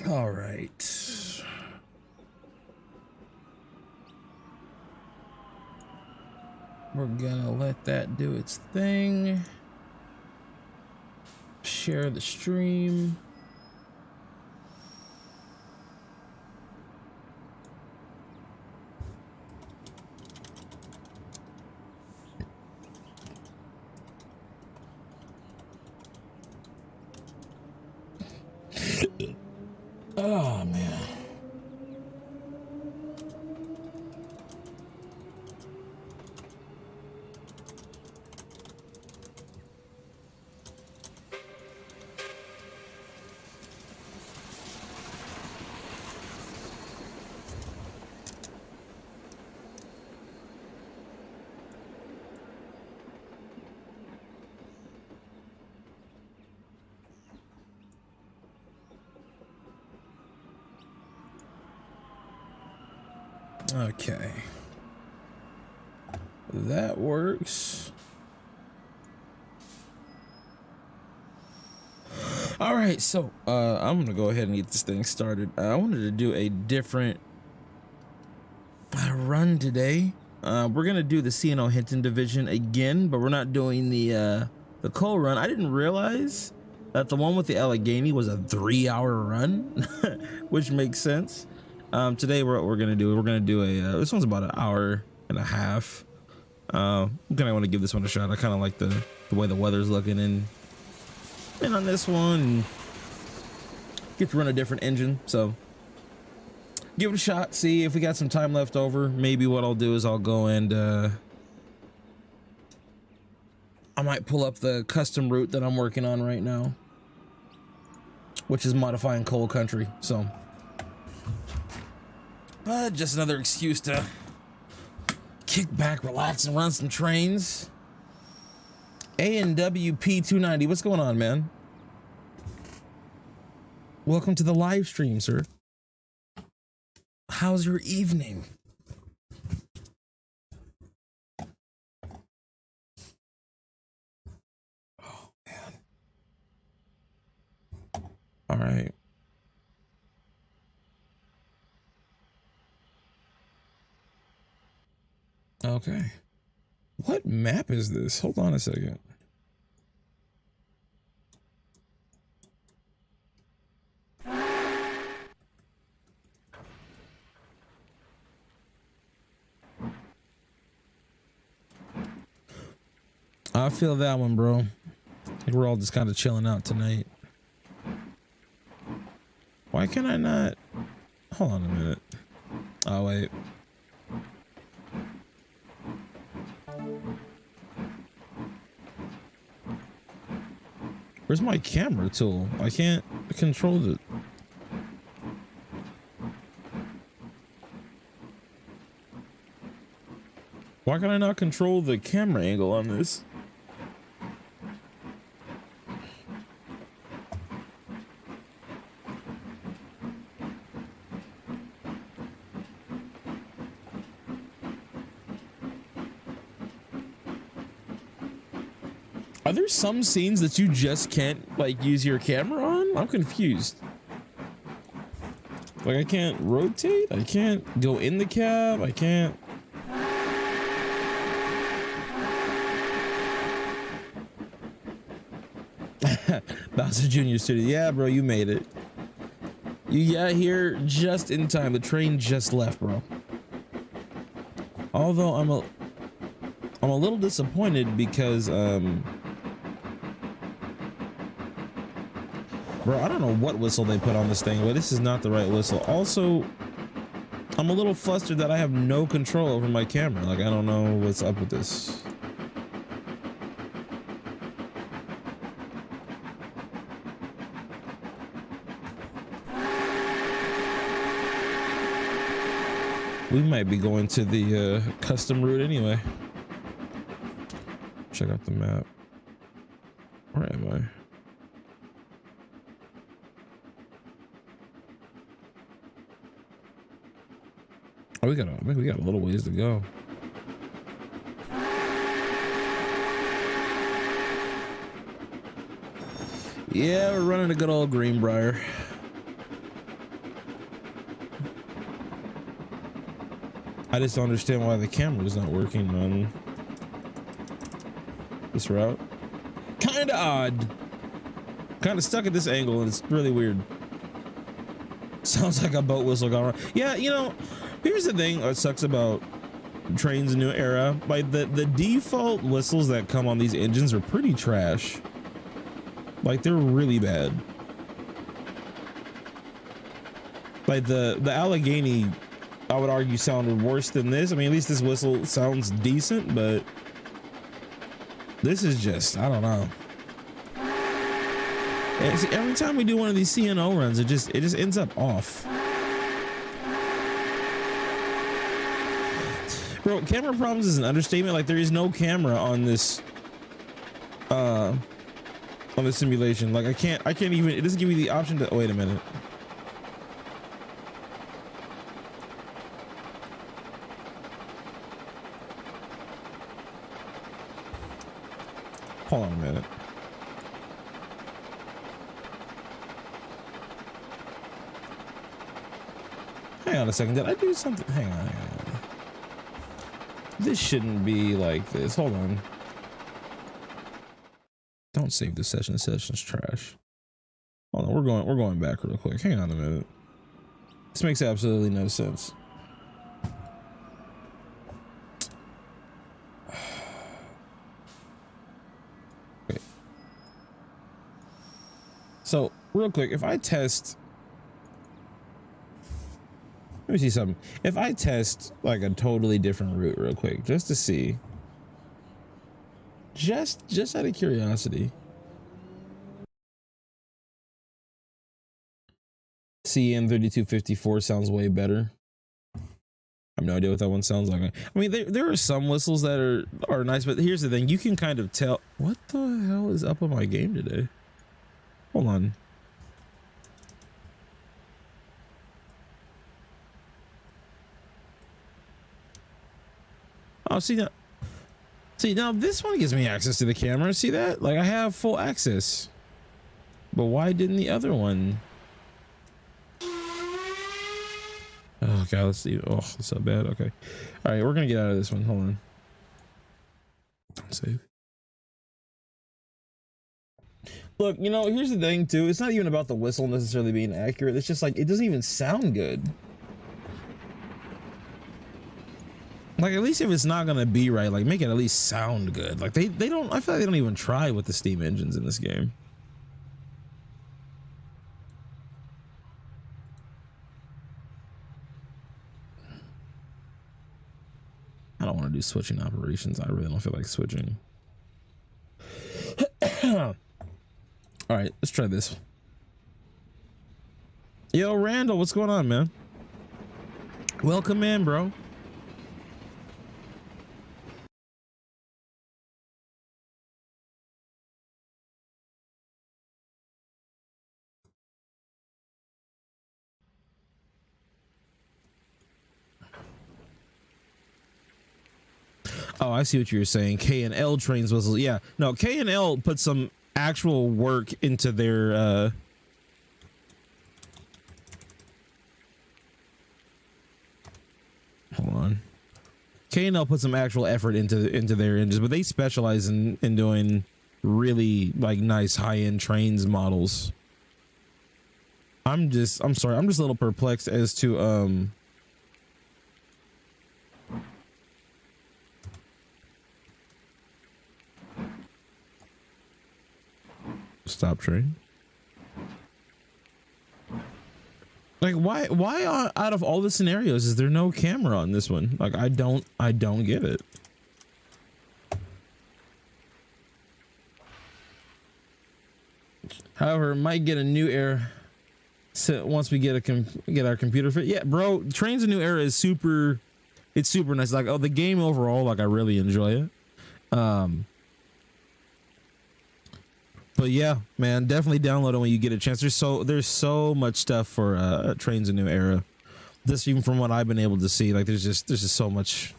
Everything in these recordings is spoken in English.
All right. We're gonna let that do its thing. Share the stream. Oh man. Okay. That works. All right, so I'm gonna go ahead and get this thing started. I wanted to do a different run today. We're gonna do the CNO Hinton division again, but we're not doing the coal run. I didn't realize that the one with the Allegheny was a 3-hour run, which makes sense. Today what we're gonna do a this one's about an hour and a half. I'm gonna want to give this one a shot. I kind of like the way the weather's looking, and on this one get to run a different engine, so give it a shot, see if we got some time left over. Maybe what I'll do is I'll go and I might pull up the custom route that I'm working on right now, which is modifying coal country. So just another excuse to kick back, relax, and run some trains. A&WP 290, what's going on, man? Welcome to the live stream, sir. How's your evening? Oh, man. All right. Okay. What map is this? Hold on a second. I feel that one, bro. I think we're all just kind of chilling out tonight. Why can I not? Hold on a minute. Oh, wait. Where's my camera tool? I can't control it. Why can I not control the camera angle on this? Are there some scenes that you just can't like use your camera on? I'm confused. Like I can't rotate, I can't go in the cab, I can't. Bowser Jr. Studio. Yeah, bro, you made it. You got here just in time. The train just left, bro. Although I'm a little disappointed because bro, I don't know what whistle they put on this thing, but this is not the right whistle. Also, I'm a little flustered that I have no control over my camera. Like, I don't know what's up with this. We might be going to the custom route anyway. Check out the map. Where am I? Oh, we got a little ways to go. Yeah, we're running a good old Greenbrier. I just don't understand why the camera is not working on this route. Kind of odd. Kind of stuck at this angle, and it's really weird. Sounds like a boat whistle going wrong. Yeah, you know, here's the thing that sucks about Trainz New Era. Like the default whistles that come on these engines are pretty trash. Like they're really bad. Like the Allegheny, I would argue, sounded worse than this. I mean, at least this whistle sounds decent, but this is just, I don't know. And see, every time we do one of these CNO runs, it just ends up off. Bro, camera problems is an understatement. Like there is no camera on this simulation. Like I can't even, it doesn't give me the option to, wait a minute. Hold on a minute. Hang on a second. Did I do something? Hang on. This shouldn't be like this. Hold on. Don't save this session. This session's trash. Hold on. We're going back real quick. Hang on a minute. This makes absolutely no sense. Okay. So real quick, if I test, let me see something. If I test like a totally different route real quick, just to see, just out of curiosity. CN 3254 sounds way better. I have no idea what that one sounds like. I mean, there are some whistles that are nice, but here's the thing. You can kind of tell. What the hell is up on my game today? Hold on. Oh, see now this one gives me access to the camera. See that? Like I have full access. But why didn't the other one? Oh god, let's see. Oh, it's so bad. Okay. All right, we're gonna get out of this one. Hold on. Don't save. Look, you know, here's the thing too. It's not even about the whistle necessarily being accurate. It's just like it doesn't even sound good. Like at least if it's not gonna be right, like make it at least sound good. Like they don't, I feel like they don't even try with the steam engines in this game. I don't want to do switching operations. I really don't feel like switching. All right, let's try this. Yo, Randall, what's going on, man? Welcome in, bro. Oh, I see what you're saying. K and L Trainz whistles. Yeah, no, K and L put some actual work into their hold on. K and L put some actual effort into their engines, but they specialize in doing really like nice high-end Trainz models. I'm sorry, I'm just a little perplexed as to stop train. Like why out of all the scenarios is there no camera on this one? Like I don't get it. However, might get a new era once we get our computer fit. Yeah, bro, Trainz New Era is super, it's super nice. Like, oh, the game overall, like I really enjoy it. But yeah, man, definitely download it when you get a chance. There's so much stuff for Trainz New Era. Just even from what I've been able to see, like there's just so much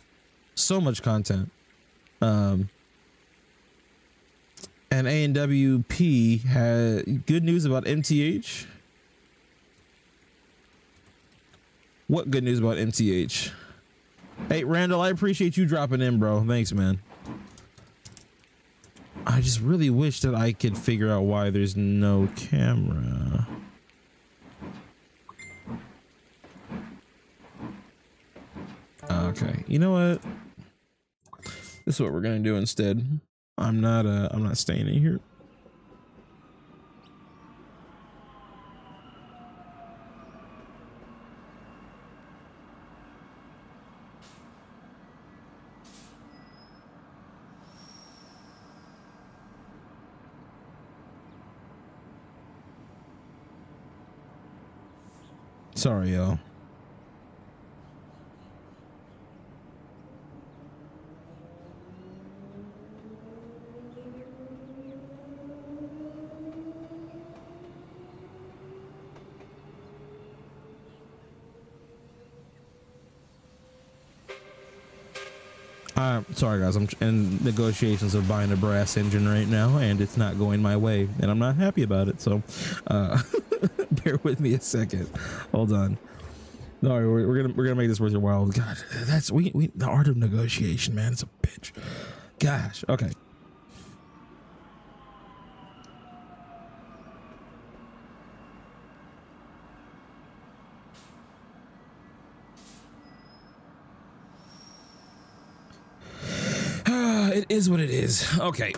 content. And A&WP had good news about MTH. What good news about MTH? Hey, Randall, I appreciate you dropping in, bro. Thanks, man. I just really wish that I could figure out why there's no camera. Okay, you know what? This is what we're gonna do instead. I'm not staying in here. Sorry, y'all. Sorry guys, I'm in negotiations of buying a brass engine right now, and it's not going my way, and I'm not happy about it. So, bear with me a second. Hold on. No, we're gonna make this worth your while. God, that's we the art of negotiation, man. It's a bitch. Gosh. Okay. It is what it is. Okay.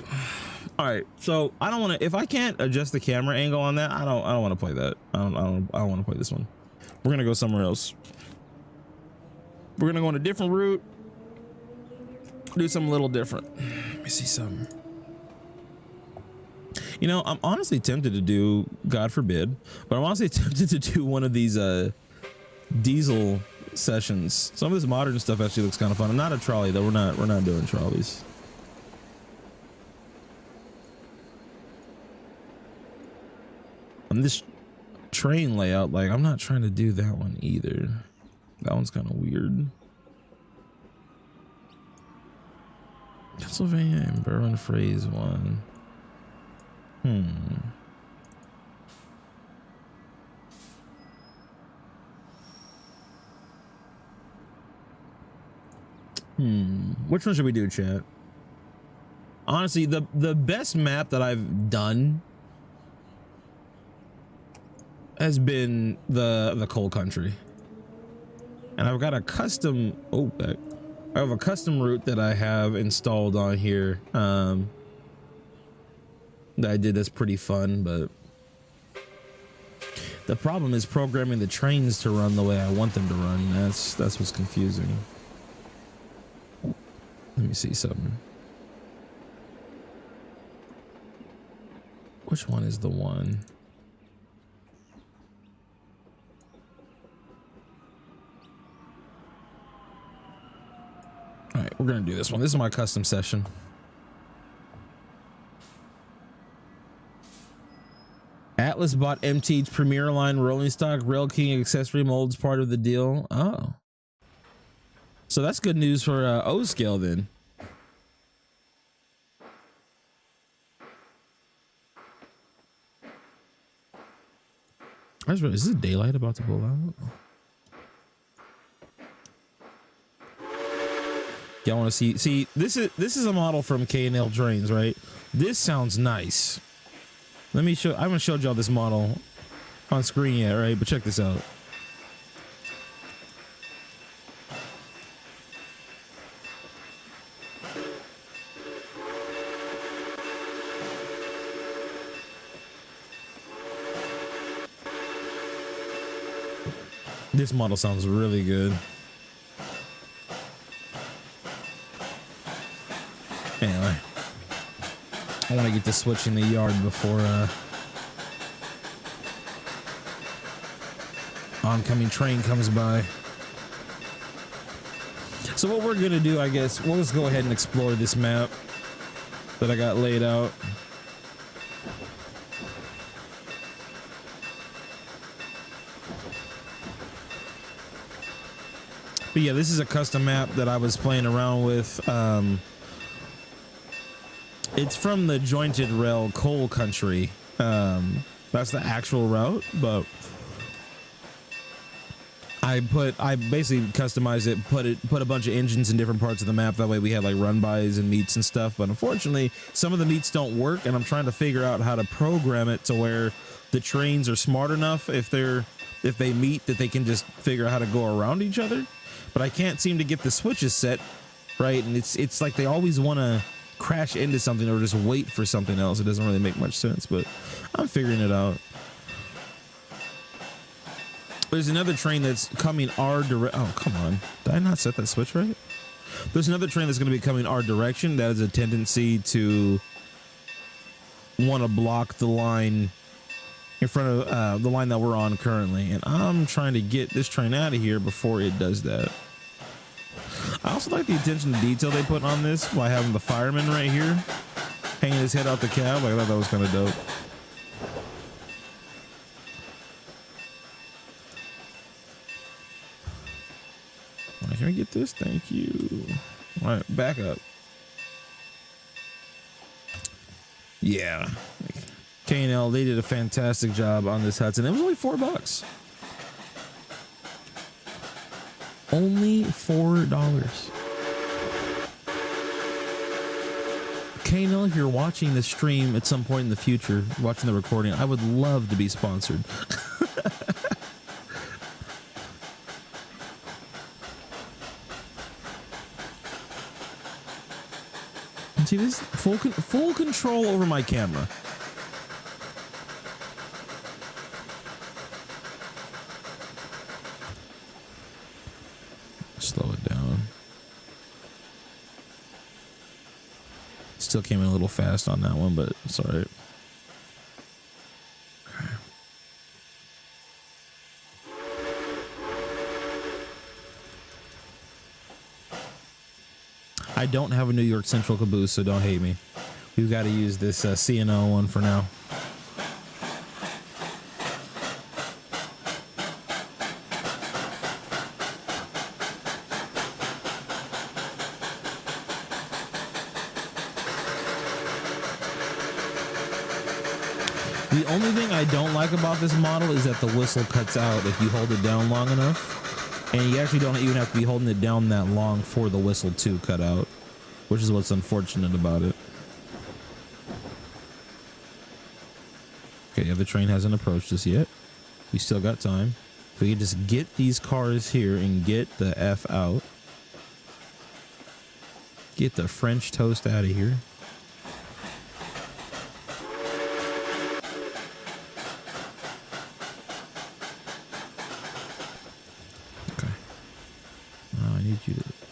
All right. So I don't want to. If I can't adjust the camera angle on that, I don't want to play that. I don't want to play this one. We're gonna go somewhere else. We're gonna go on a different route. Do something a little different. Let me see something. You know, I'm honestly tempted to do, God forbid, but I'm honestly tempted to do one of these diesel sessions. Some of this modern stuff actually looks kind of fun. I'm not a trolley though. We're not doing trolleys. And this train layout, like, I'm not trying to do that one either. That one's kind of weird. Pennsylvania and Berwyn phrase one. Which one should we do, chat? Honestly, the best map that I've done has been the coal country, and I've got a custom I have a custom route that I have installed on here that I did that's pretty fun, but the problem is programming the trains to run the way I want them to run. That's what's confusing. Let me see something. Which one is the one? All right, we're gonna do this one. This is my custom session. Atlas bought MT's Premier Line rolling stock. Rail King accessory molds part of the deal. Oh, so that's good news for O scale then. I just realized, is this daylight about to pull out? Y'all want to see this is a model from K&L Trainz, right? This sounds nice. Let me show. I haven't showed y'all this model on screen yet, right? But check this out. This model sounds really good. Anyway, I want to get this switch in the yard before oncoming train comes by. So what we're gonna do, I guess, we'll just go ahead and explore this map that I got laid out. But yeah, this is a custom map that I was playing around with. It's from the jointed rail coal country. That's the actual route, but I basically customized it, put a bunch of engines in different parts of the map. That way we had like run bys and meets and stuff. But unfortunately, some of the meets don't work, and I'm trying to figure out how to program it to where the trains are smart enough if they meet that they can just figure out how to go around each other. But I can't seem to get the switches set right, and it's like they always want to crash into something or just wait for something else. It doesn't really make much sense, but I'm figuring it out. There's another train that's coming our direct. Oh, come on. Did I not set that switch right? There's another train that's going to be coming our direction that has a tendency to want to block the line in front of the line that we're on currently. And I'm trying to get this train out of here before it does that. I also like the attention to detail they put on this by having the fireman right here hanging his head out the cab. Like, I thought that was kind of dope. Can we get this? Thank you. All right, back up. Yeah. K&L, they did a fantastic job on this Hudson. It was only $4. Only $4. K&L, if you're watching the stream at some point in the future, watching the recording, I would love to be sponsored. See this? Full control over my camera. Slow it down. Still came in a little fast on that one, but it's all right. Okay. I don't have a New York Central caboose, so don't hate me. We've got to use this C&O one for now. The only thing I don't like about this model is that the whistle cuts out if you hold it down long enough. And you actually don't even have to be holding it down that long for the whistle to cut out, which is what's unfortunate about it. Okay, the other train hasn't approached us yet. We still got time. If we can just get these cars here and get the F out. Get the French toast out of here.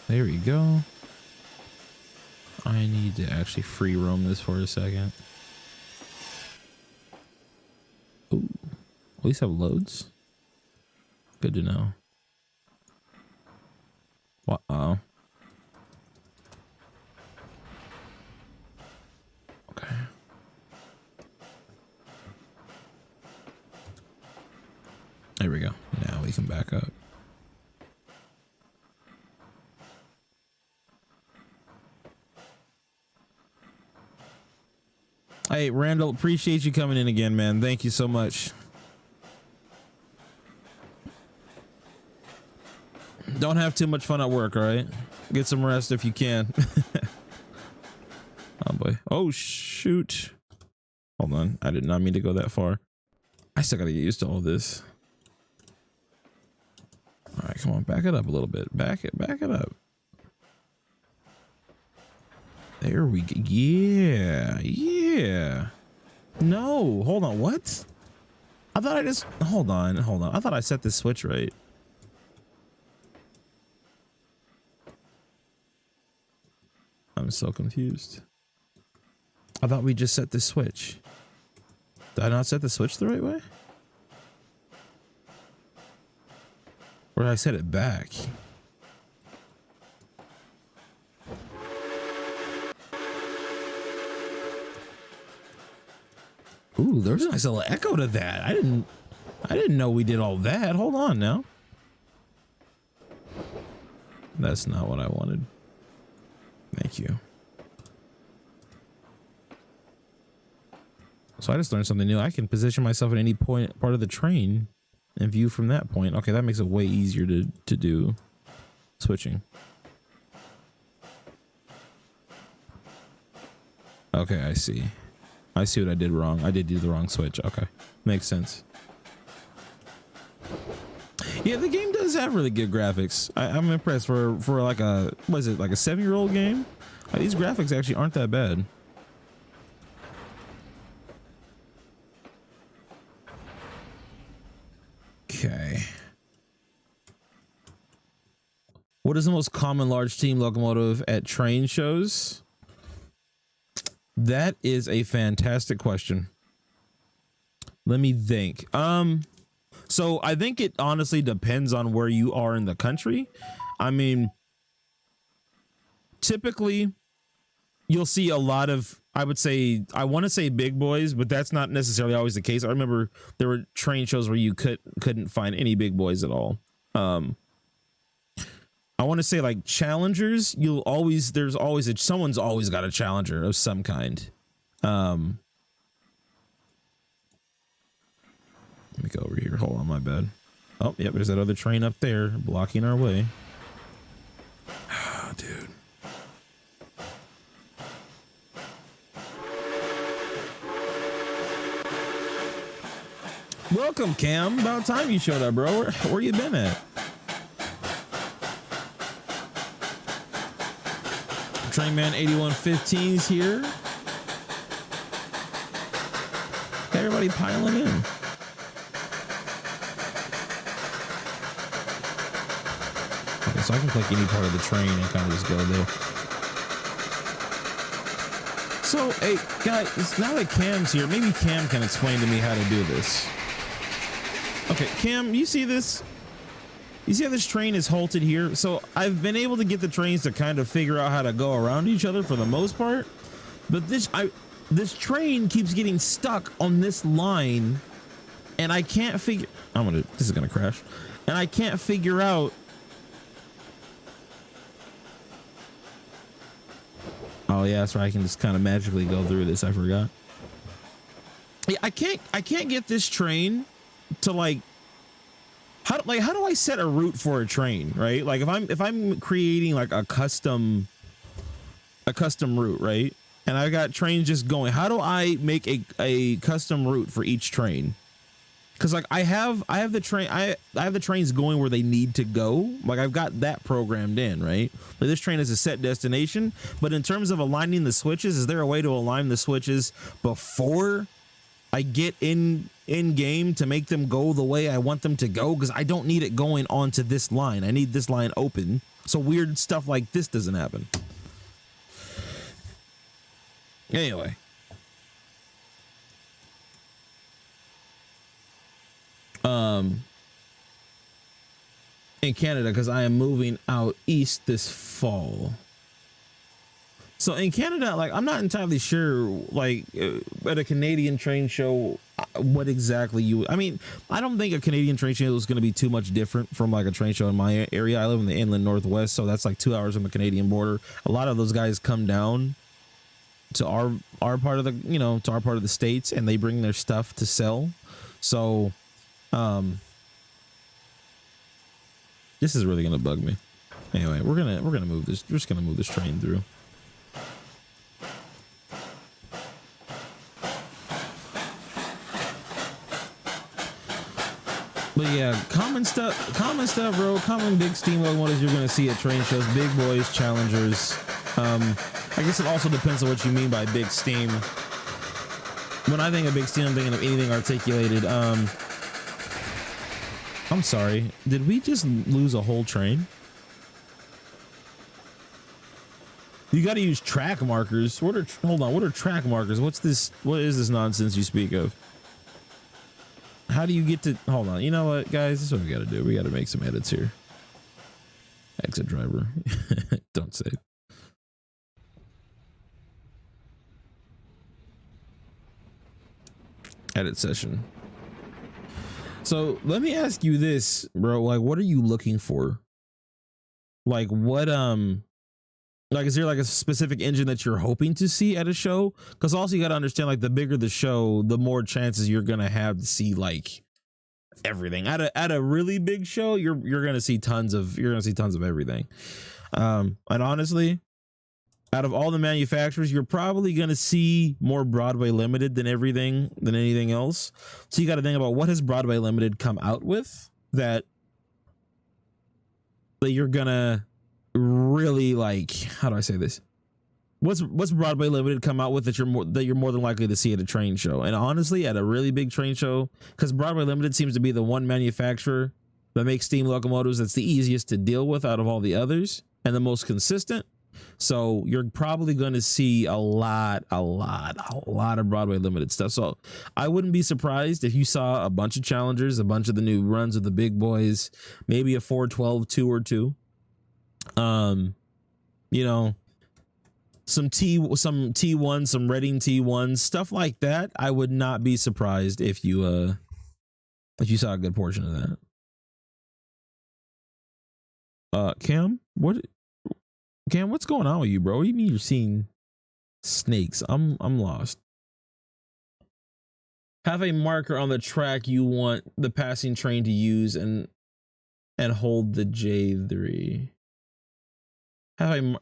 There we go. I need to actually free roam this for a second. Ooh, at least have loads. Good to know. Uh-oh. Okay. There we go. Now we can back up. Hey, Randall, appreciate you coming in again, man. Thank you so much. Don't have too much fun at work, all right? Get some rest if you can. Oh, boy. Oh, shoot. Hold on. I did not mean to go that far. I still got to get used to all this. All right, come on. Back it up a little bit. Back it up. There we go. Yeah. No, hold on. What? I thought I just... Hold on. I thought I set this switch right. I'm so confused. I thought we just set the switch. Did I not set the switch the right way? Or did I set it back? Ooh, there's a nice little echo to that. I didn't know we did all that. Hold on now. That's not what I wanted. Thank you. So I just learned something new. I can position myself at any part of the train and view from that point. Okay, that makes it way easier to do switching. Okay, I see. I see what I did wrong. I did do the wrong switch. Okay, makes sense. Yeah, the game does have really good graphics. I'm impressed for like a, what is it, like a 7-year-old game? These graphics actually aren't that bad. Okay. What is the most common large team locomotive at train shows? That is a fantastic question. Let me think. So I think it honestly depends on where you are in the country. I mean, typically you'll see a lot of, I would say, I want to say big boys, but that's not necessarily always the case. I remember there were train shows where you couldn't find any big boys at all. I want to say like challengers, someone's always got a challenger of some kind. Let me go over here. Hold on, my bad. Oh, yeah, there's that other train up there blocking our way. Oh, dude. Welcome, Cam. About time you showed up, bro. Where you been at? Trainman 8115's here. Everybody piling in. Okay, so I can click any part of the train and kind of just go there. So, hey, guys, now that Cam's here, maybe Cam can explain to me how to do this. Okay, Cam, you see this? You see how this train is halted here? So I've been able to get the trains to kind of figure out how to go around each other for the most part, but this train keeps getting stuck on this line, and I can't figure. This is gonna crash, and I can't figure out. Oh yeah, that's right. I can just kind of magically go through this. I forgot. Yeah, I can't get this train to like. How do I set a route for a train, right? Like if I'm creating like a custom route, right? And I got trains just going, how do I make a custom route for each train? Because like I have the trains going where they need to go. Like I've got that programmed in, right? Like this train has a set destination, but in terms of aligning the switches, is there a way to align the switches before I get in game to make them go the way I want them to go? Because I don't need it going onto this line. I need this line open so weird stuff like this doesn't happen. Anyway. In Canada, because I am moving out east this fall. So in Canada, like I'm not entirely sure, like at a Canadian train show, what exactly I mean, I don't think a Canadian train show is going to be too much different from like a train show in my area. I live in the inland Northwest, so that's like 2 hours from the Canadian border. A lot of those guys come down to our part of the, to our part of the States, and they bring their stuff to sell. So, this is really going to bug me. Anyway, we're going to move this. We're just going to move this train through. But yeah, common stuff, bro. Common big steam locomotives you're going to see at train shows. Big boys, challengers. I guess it also depends on what you mean by big steam. When I think of big steam, I'm thinking of anything articulated. I'm sorry. Did we just lose a whole train? You got to use track markers. Hold on. What are track markers? What's this? What is this nonsense you speak of? How do you get to, hold on. You know what, guys? This is what we got to do. We got to make some edits here. Exit driver. Don't save. Edit session. So let me ask you this, bro. Like, what are you looking for? Like, what, like, is there like a specific engine that you're hoping to see at a show? Because also you got to understand, like, the bigger the show, the more chances you're going to have to see like everything. At a really big show, you're gonna see tons of everything. And honestly, out of all the manufacturers, you're probably gonna see more Broadway Limited than anything else. So you got to think about, what has Broadway Limited come out with that you're gonna really like. How do I say this? What's Broadway Limited come out with that you're more than likely to see at a train show? And honestly, at a really big train show, because Broadway Limited seems to be the one manufacturer that makes steam locomotives that's the easiest to deal with out of all the others and the most consistent. So you're probably going to see a lot of Broadway Limited stuff. So I wouldn't be surprised if you saw a bunch of Challengers, a bunch of the new runs of the big boys, maybe a 412 2 or 2. You know, some T1, some Reading T1, stuff like that. I would not be surprised if you saw a good portion of that. Cam, what's going on with you, bro? What do you mean you're seeing snakes? I'm lost. Have a marker on the track you want the passing train to use and hold the J3.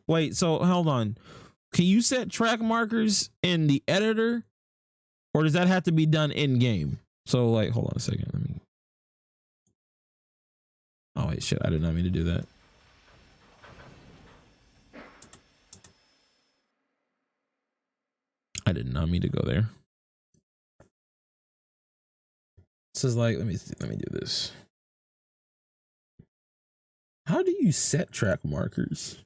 Wait, so hold on. Can you set track markers in the editor, or does that have to be done in game? So like, hold on a second. Oh wait, shit, I did not mean to do that. I did not mean to go there. This is like, let me do this. How do you set track markers?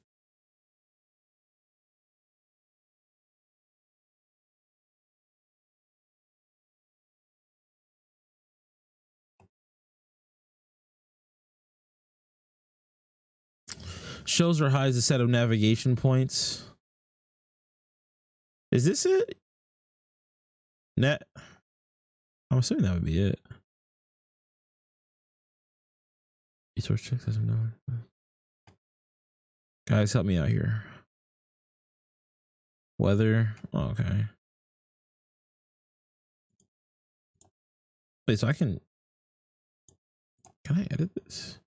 Shows or hides a set of navigation points. Is this it? I'm assuming that would be it. Resource checks doesn't know. Guys, help me out here. Weather. Oh, okay. Wait, so can I edit this?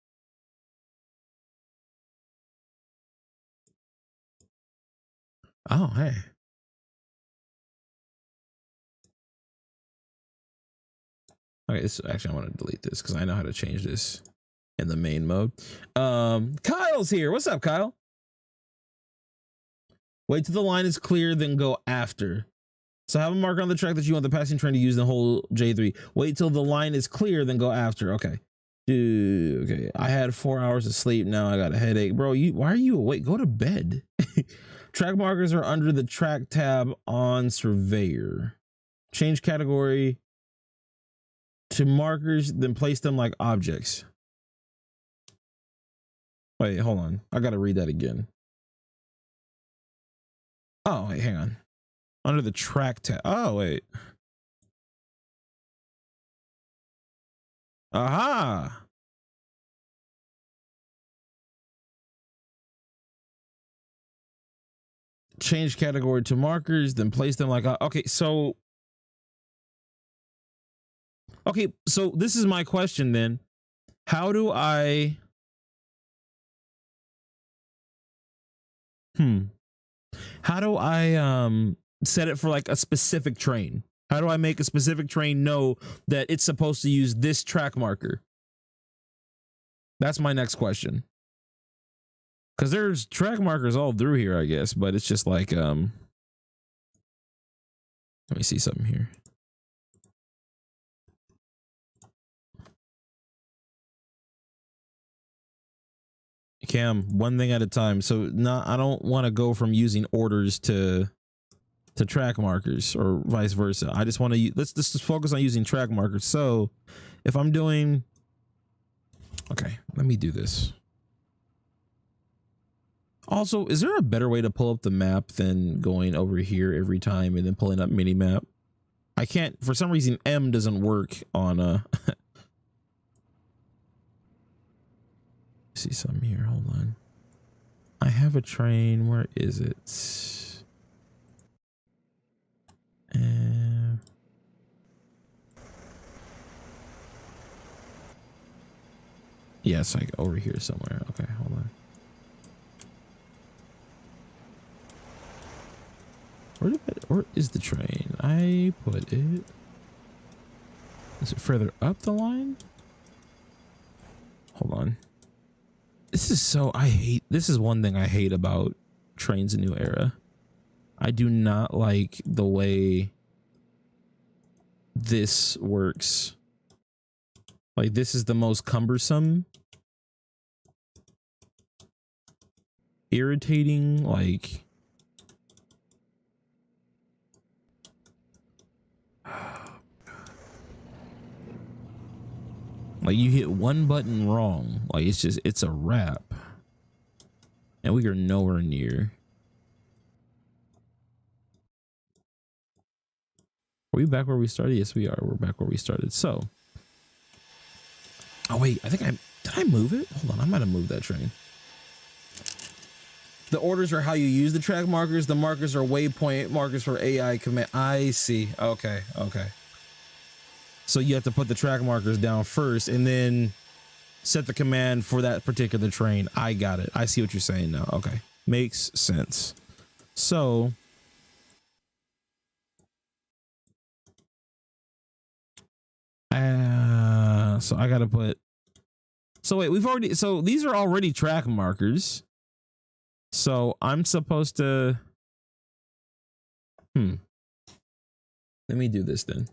Oh, hey. Okay, this actually, I want to delete this because I know how to change this in the main mode. Kyle's here. What's up, Kyle? Wait till the line is clear, then go after. So have a marker on the track that you want the passing train to use the whole J3. Wait till the line is clear, then go after. Okay. Dude, okay. I had 4 hours of sleep. Now I got a headache. Bro, why are you awake? Go to bed. Track markers are under the track tab on Surveyor. Change category to markers, then place them like objects. Wait, hold on. I gotta read that again. Oh, wait, hang on. Under the track tab. Oh, wait. Aha. Change category to markers, then place them like, okay, so this is my question then. How do I set it for like a specific train? How do I make a specific train know that it's supposed to use this track marker? That's my next question. Because there's track markers all through here, I guess, but it's just like, let me see something here. Cam, one thing at a time. So I don't want to go from using orders to track markers or vice versa. I just want to let's just focus on using track markers. So if I'm doing, okay, let me do this. Also, is there a better way to pull up the map than going over here every time and then pulling up mini map? I can't, for some reason, M doesn't work on see something here. Hold on. I have a train. Where is it? Yeah, it's like over here somewhere. Okay, hold on. Where is the train? I put it. Is it further up the line? Hold on. This is one thing I hate about Trainz A New Era. I do not like the way this works. Like, this is the most cumbersome, irritating, like, you hit one button wrong, like it's a wrap, and we are nowhere near. Are we back where we started? Yes, we are. We're back where we started. So, oh wait, did I move it? Hold on, I might have moved that train. The orders are how you use the track markers. The markers are waypoint markers for AI command. I see. Okay. So you have to put the track markers down first and then set the command for that particular train. I got it. I see what you're saying now. Okay. Makes sense. So I gotta put, so wait, these are already track markers. So I'm supposed to, let me do this then.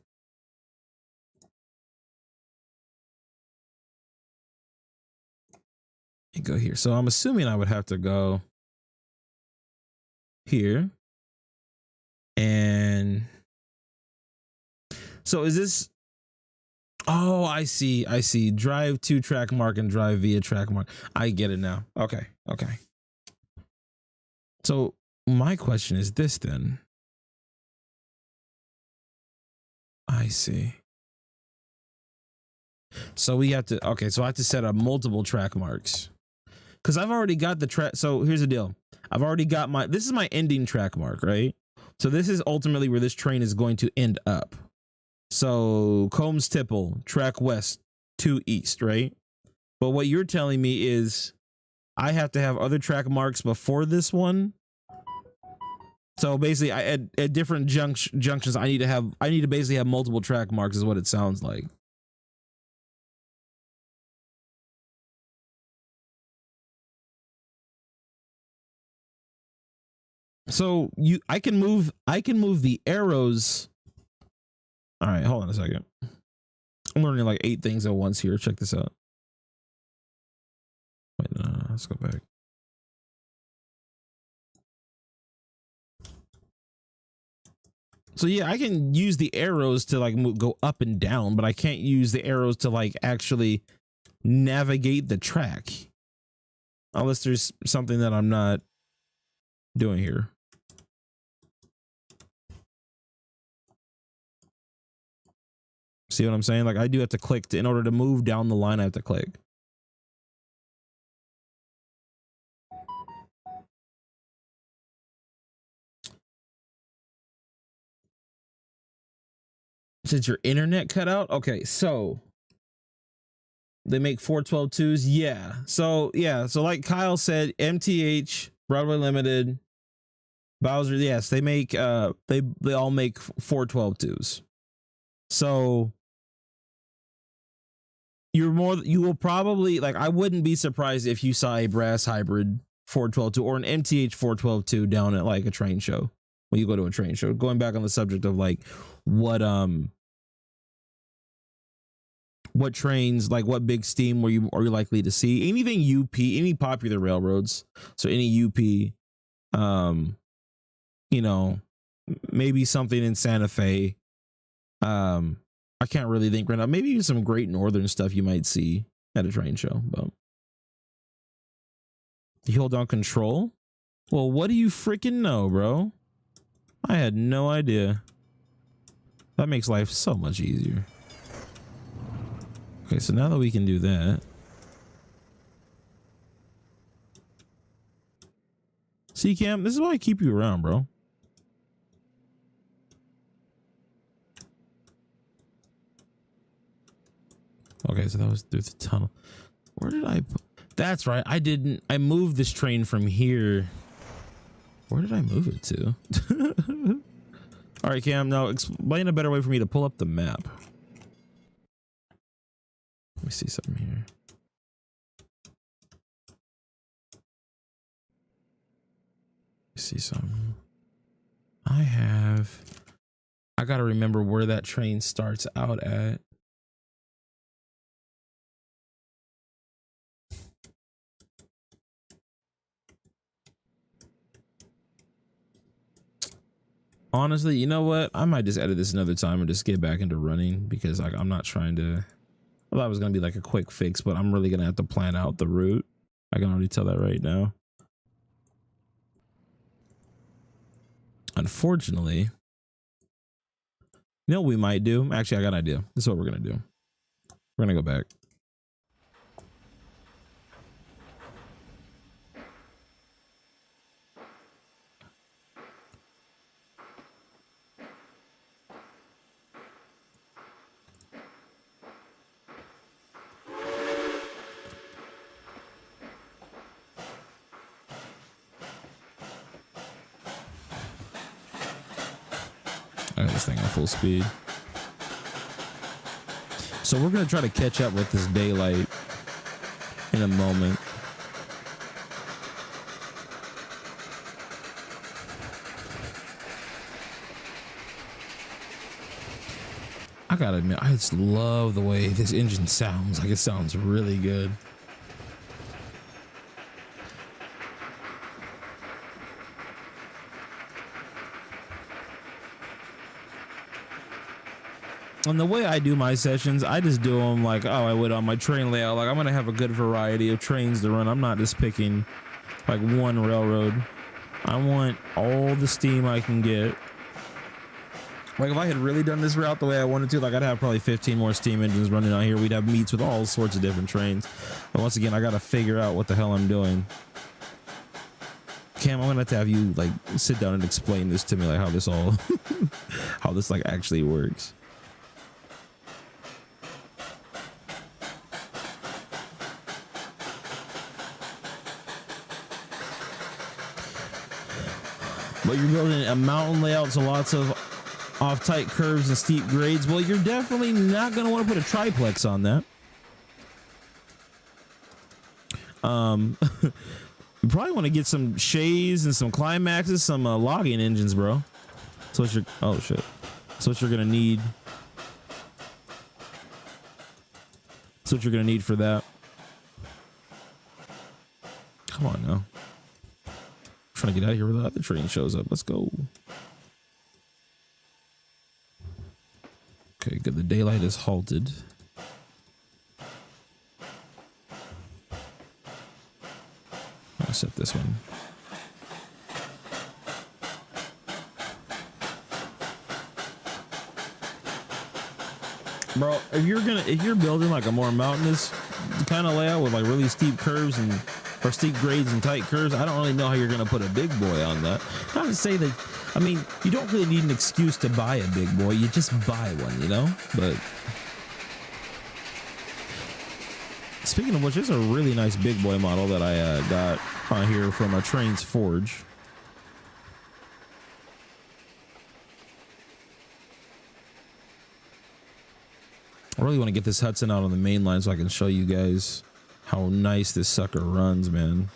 And go here. So I'm assuming I would have to go here. And so is this, oh, I see. Drive to track mark and drive via track mark. I get it now. Okay. So my question is this then. I see. So we have to, okay, so I have to set up multiple track marks because I've already got the track. So here's the deal. I've already got this is my ending track mark, right? So this is ultimately where this train is going to end up. So Combs Tipple, track west to east, right? But what you're telling me is I have to have other track marks before this one. So basically, at different junctions, I need to basically have multiple track marks, is what it sounds like. So I can move the arrows. All right, hold on a second. I'm learning like 8 things at once here. Check this out. Wait, no, let's go back. So yeah, I can use the arrows to like go up and down, but I can't use the arrows to like actually navigate the track. Unless there's something that I'm not doing here. See what I'm saying? Like I do have to click in order to move down the line, I have to click. Since your internet cut out? Okay, so they make 412.2s. Yeah. So yeah. So like Kyle said, MTH, Broadway Limited, Bowser. Yes, they make they all make 412.2s. So you will probably, like, I wouldn't be surprised if you saw a brass hybrid 412.2 or an MTH 412.2 down at like a train show when you go to a train show. Going back on the subject of like what trains, like what big steam are you likely to see? Anything UP, any popular railroads. So any UP, you know, maybe something in Santa Fe. I can't really think right now. Maybe some Great Northern stuff you might see at a train show. But you hold down control. Well, what do you freaking know, bro? I had no idea. That makes life so much easier. Okay, so now that we can do that. See, Cam, this is why I keep you around, bro. Okay, so that was through the tunnel. Where did I put? That's right. I moved this train from here. Where did I move it to? All right, Cam, now explain a better way for me to pull up the map. Let me see something here. See something. I gotta remember where that train starts out at. Honestly, you know what? I might just edit this another time and just get back into running because like I'm not trying to. I thought it was gonna be like a quick fix, but I'm really gonna have to plan out the route. I can already tell that right now. Unfortunately, you know what we might do? Actually, I got an idea. This is what we're gonna do. We're gonna go back. I got this thing on full speed. So we're gonna try to catch up with this daylight in a moment. I gotta admit, I just love the way this engine sounds. Like it sounds really good. And the way I do my sessions, I just do them like, oh, I would on my train layout. Like I'm gonna have a good variety of trains to run. I'm not just picking like one railroad. I want all the steam I can get. Like if I had really done this route the way I wanted to, like I'd have probably 15 more steam engines running out here. We'd have meets with all sorts of different trains. But once again, I gotta figure out what the hell I'm doing. Cam, I'm gonna have to have you like sit down and explain this to me, like how this all, how this like actually works. But you're building a mountain layout, so lots of off tight curves and steep grades. Well, you're definitely not going to want to put a triplex on that. You probably want to get some shays and some climaxes, some logging engines, bro. So what you're, oh shit. So what you're going to need. That's what you're going to need for that. Come on now. Trying to get out of here without the train shows up. Let's go. Okay, good. The daylight is halted. I'll set this one. Bro, if you're building like a more mountainous kind of layout with like really steep curves and or steep grades and tight curves, I don't really know how you're gonna put a big boy on that. Not to say that, I mean, you don't really need an excuse to buy a big boy. You just buy one, you know? But speaking of which, there's a really nice big boy model that I got on here from a Trainz Forge. I really want to get this Hudson out on the main line so I can show you guys how nice this sucker runs, man.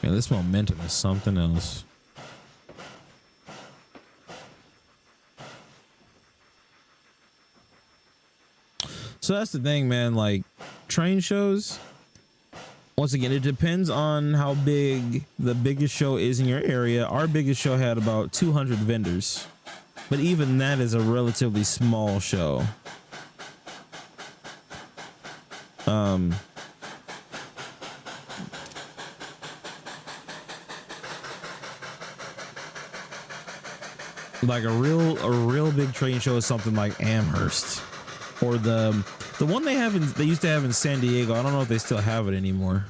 Man, this momentum is something else. So that's the thing, man. Like train shows, once again, it depends on how big the biggest show is in your area. Our biggest show had about 200 vendors, but even that is a relatively small show. Like a real big train show is something like Amherst, or the one they used to have in San Diego. I don't know if they still have it anymore.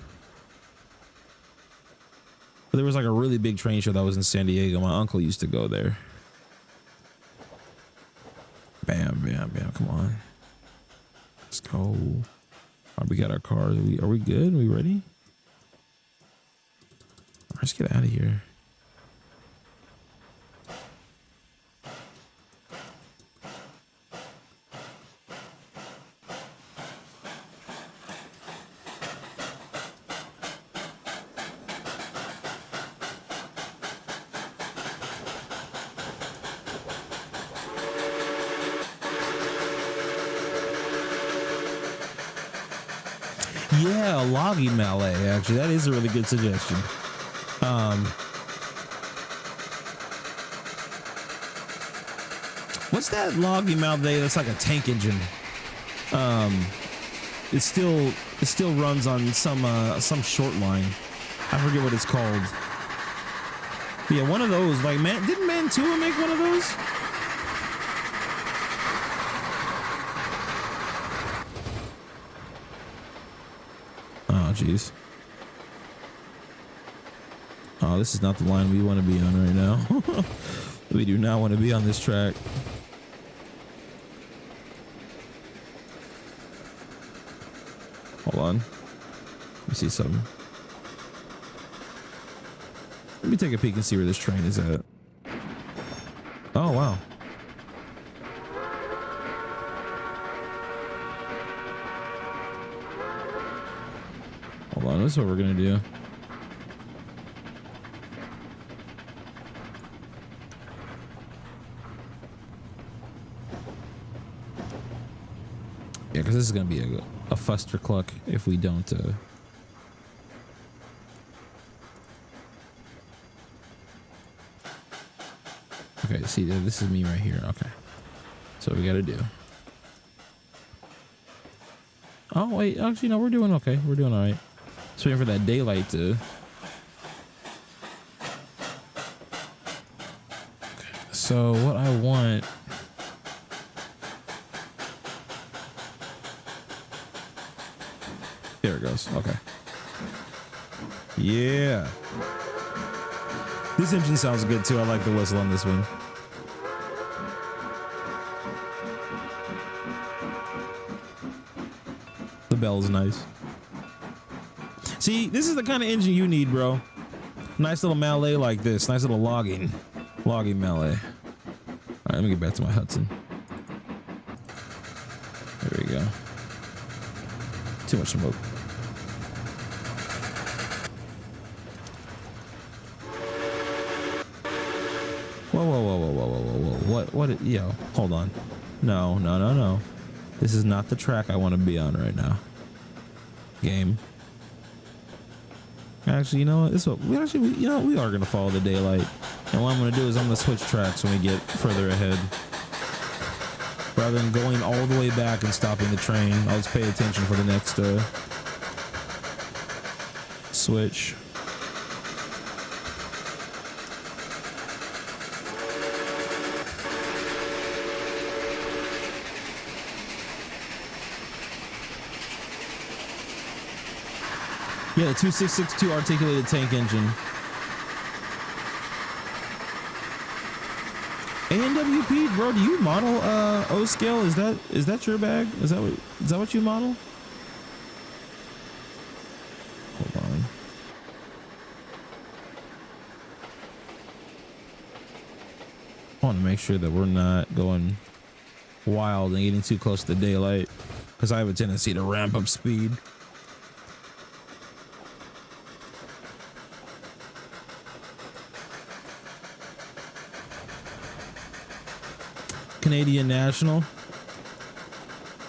But there was like a really big train show that was in San Diego. My uncle used to go there. Bam, bam, bam. Come on. Let's go. All right, we got our cars. Are we good? Are we ready? All right, let's get out of here. Yeah, a loggy mallet. Actually, that is a really good suggestion. What's that loggy mallet that's like a tank engine? It still runs on some short line. I forget what it's called. But yeah, one of those. Like, didn't Mantua make one of those? Oh, jeez. Oh, this is not the line we want to be on right now. We do not want to be on this track. Hold on. Let me see something. Let me take a peek and see where this train is at. Oh, wow. Hold on, this is what we're gonna do. Yeah, because this is gonna be a fustercluck if we don't. Okay, see, this is me right here. Okay, so we gotta do. Oh wait, actually no, we're doing okay. We're doing all right. Just waiting for that daylight to. Okay, so what I want. There it goes. Okay. Yeah. This engine sounds good too. I like the whistle on this one. The bell's nice. See, this is the kind of engine you need, bro. Nice little mallet like this. Nice little logging mallet. All right, let me get back to my Hudson. There we go. Too much smoke. Whoa. What? Yo, hold on. No. This is not the track I want to be on right now. Game. Actually, you know what? This is what we are gonna follow the daylight. And what I'm gonna do is I'm gonna switch tracks when we get further ahead. Rather than going all the way back and stopping the train, I'll just pay attention for the next switch. Yeah, the 2662 articulated tank engine. ANWP, bro, do you model O scale? Is that your bag? Is that what you model? Hold on. I want to make sure that we're not going wild and getting too close to the daylight, because I have a tendency to ramp up speed. Canadian National.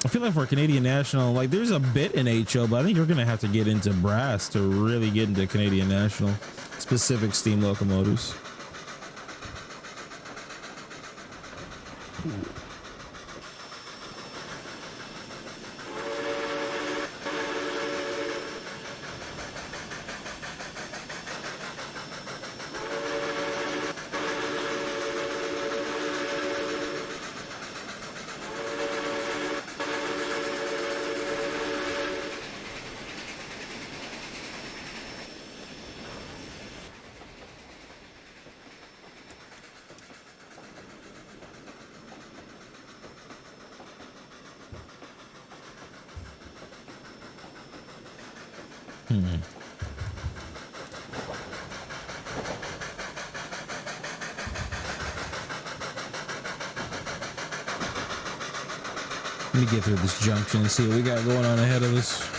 I feel like for Canadian National, like there's a bit in HO, but I think you're gonna have to get into brass to really get into Canadian National specific steam locomotives. Let me get through this junction and see what we got going on ahead of us.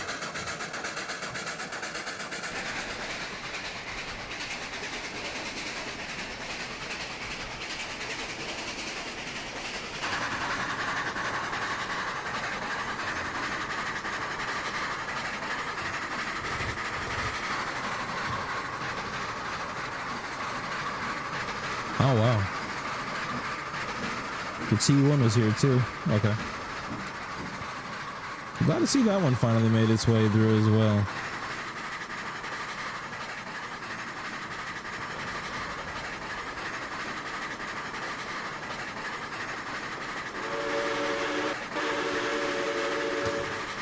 Oh, wow. The T1 was here too. Okay. I'm glad to see that one finally made its way through as well.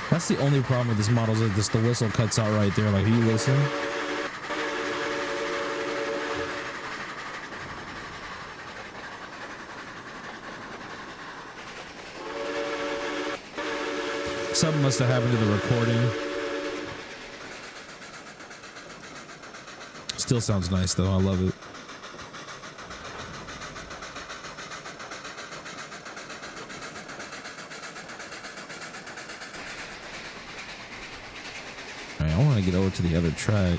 That's the only problem with this model is that the whistle cuts out right there. Like, are you listening? Something must have happened to the recording. Still sounds nice though. I love it. All right, I want to get over to the other track.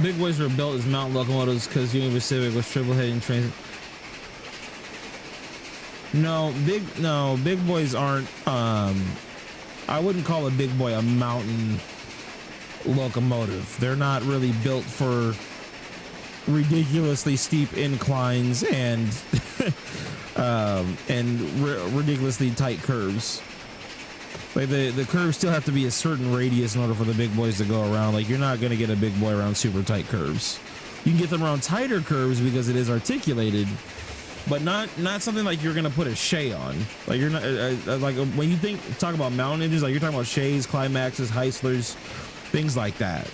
Big boys were built as mountain locomotives because Union Pacific was triple heading trains. No, big boys aren't. I wouldn't call a big boy a mountain locomotive. They're not really built for ridiculously steep inclines and ridiculously tight curves. Like the curves still have to be a certain radius in order for the big boys to go around. Like, you're not going to get a big boy around super tight curves. You can get them around tighter curves because it is articulated, but not something like you're going to put a Shay on. Like, you're not like when you talk about mountain engines, like you're talking about Shays, Climaxes, Heislers, things like that.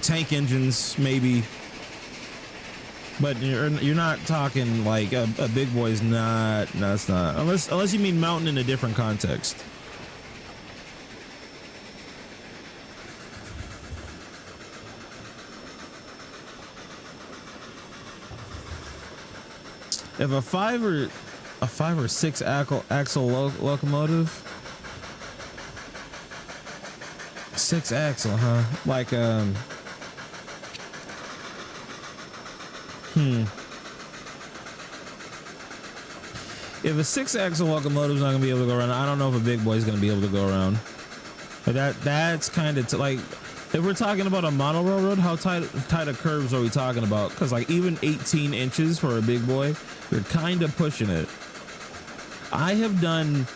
Tank engines maybe, but you're not talking like a big boy is not. No, it's not, unless you mean mountain in a different context. If a five or six axle locomotive, 6 axle, huh? Like If a 6 axle locomotive is not gonna be able to go around, I don't know if a big boy is gonna be able to go around. But that's kind of like, if we're talking about a mono railroad, how tight of curves are we talking about? Because like even 18 inches for a big boy, you're kind of pushing it. I have done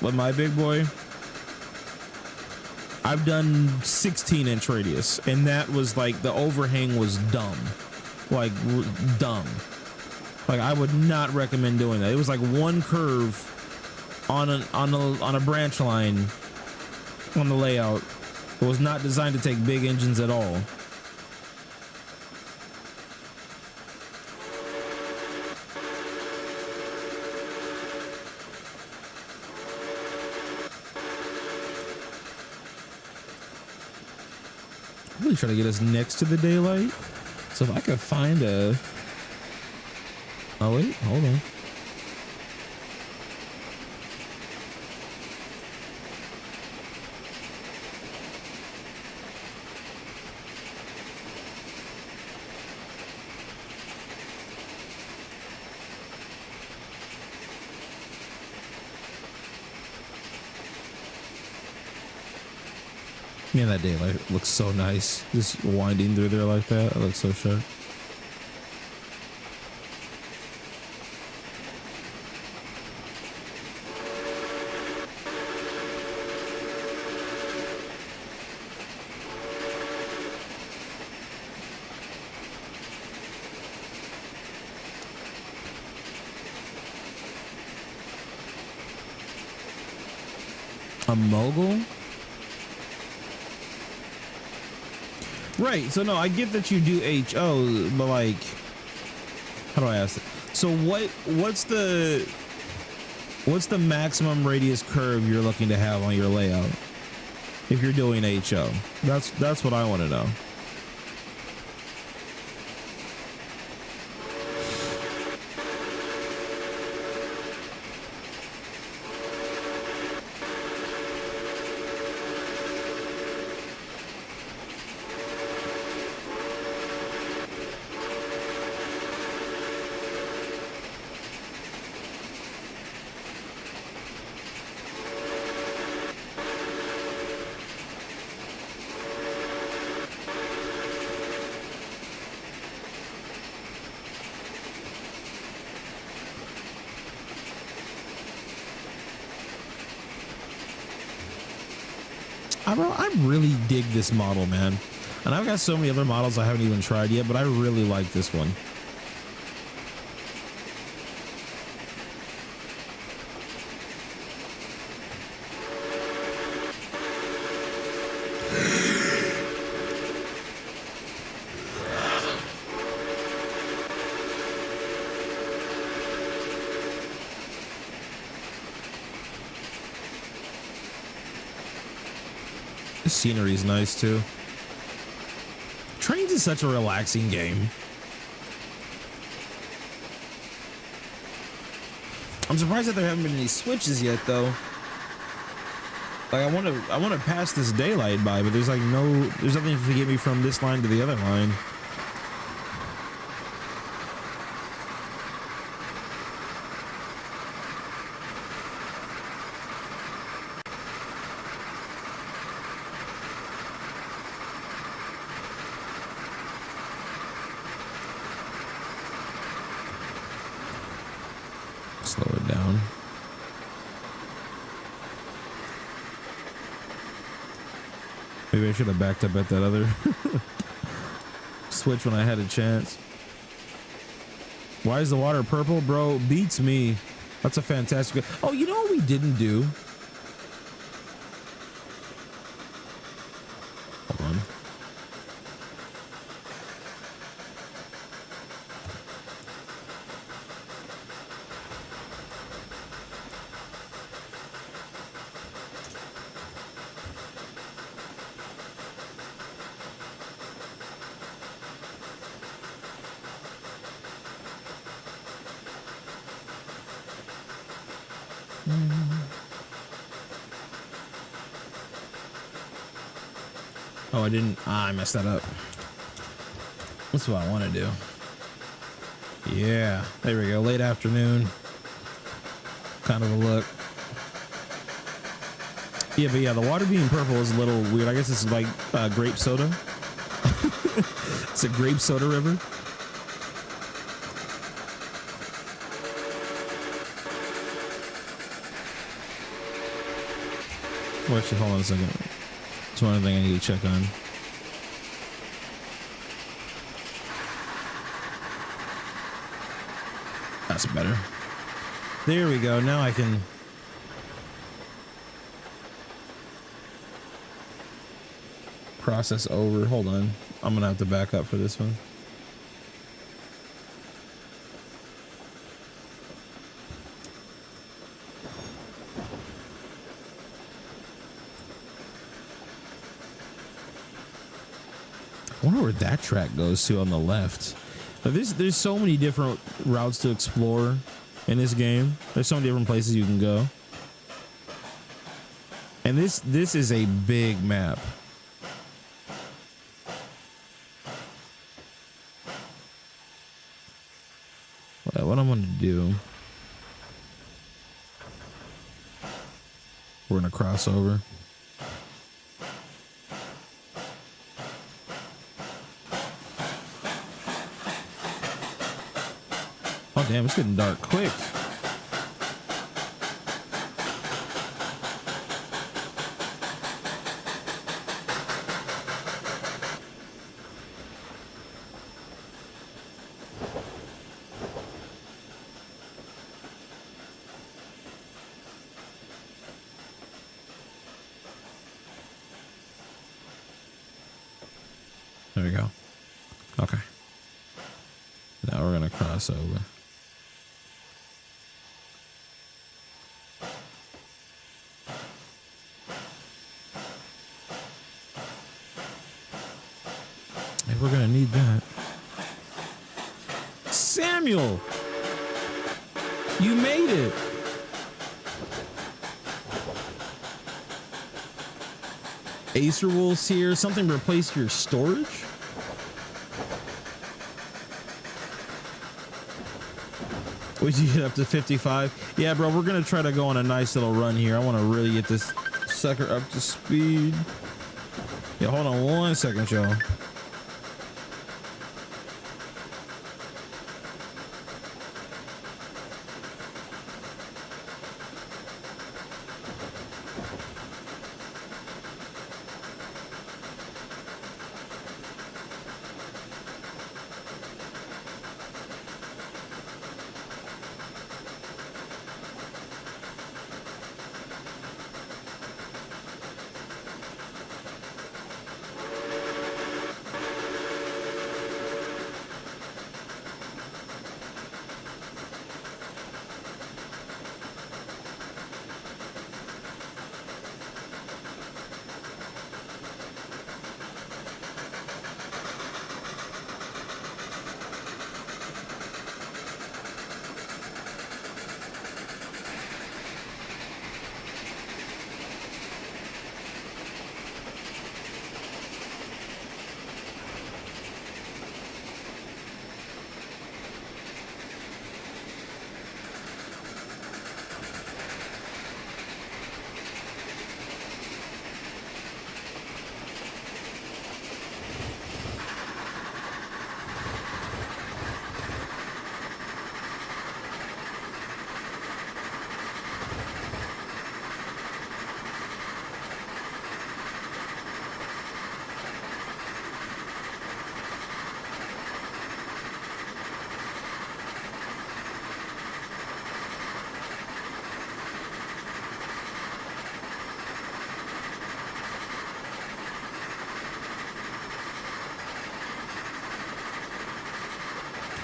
with my big boy, I've done 16-inch radius, and that was like the overhang was dumb, like dumb. Like, I would not recommend doing that. It was like one curve on a branch line on the layout. It was not designed to take big engines at all. I'm really trying to get us next to the daylight. So if I could find a... Oh wait, hold on. Man, that daylight looks so nice. Just winding through there like that. It looks so sharp. A mogul? Right. So no, I get that you do HO, but like, how do I ask it? So what's the maximum radius curve you're looking to have on your layout if you're doing HO? That's what I want to know. I really dig this model, man. And I've got so many other models I haven't even tried yet, but I really like this one. The scenery is nice too. Trainz is such a relaxing game. I'm surprised that there haven't been any switches yet though. Like I want to pass this daylight by, but there's nothing to get me from this line to the other line. Slow it down. Maybe I should have backed up at that other switch when I had a chance. Why is the water purple? Bro, beats me. That's a fantastic... Oh, you know what we didn't do? Hold on. Oh, I didn't. I messed that up. That's what I want to do. Yeah, there we go. Late afternoon. Kind of a look. Yeah, but yeah, the water being purple is a little weird. I guess it's like grape soda. It's a grape soda river. Oh, actually, hold on a second. That's one thing I need to check on. That's better. There we go. Now I can... process over. Hold on. I'm going to have to back up for this one. I wonder where that track goes to on the left. But there's so many different routes to explore in this game. There's so many different places you can go. And this is a big map. Well, what I'm going to do, we're going to cross over. Oh, damn, it's getting dark quick. There we go. Okay. Now we're gonna cross over. And we're gonna need that. Samuel! You made it! Acer Wolves here. Something replaced your storage? Would you get up to 55? Yeah, bro, we're gonna try to go on a nice little run here. I want to really get this sucker up to speed. Yeah, hold on 1 second, y'all.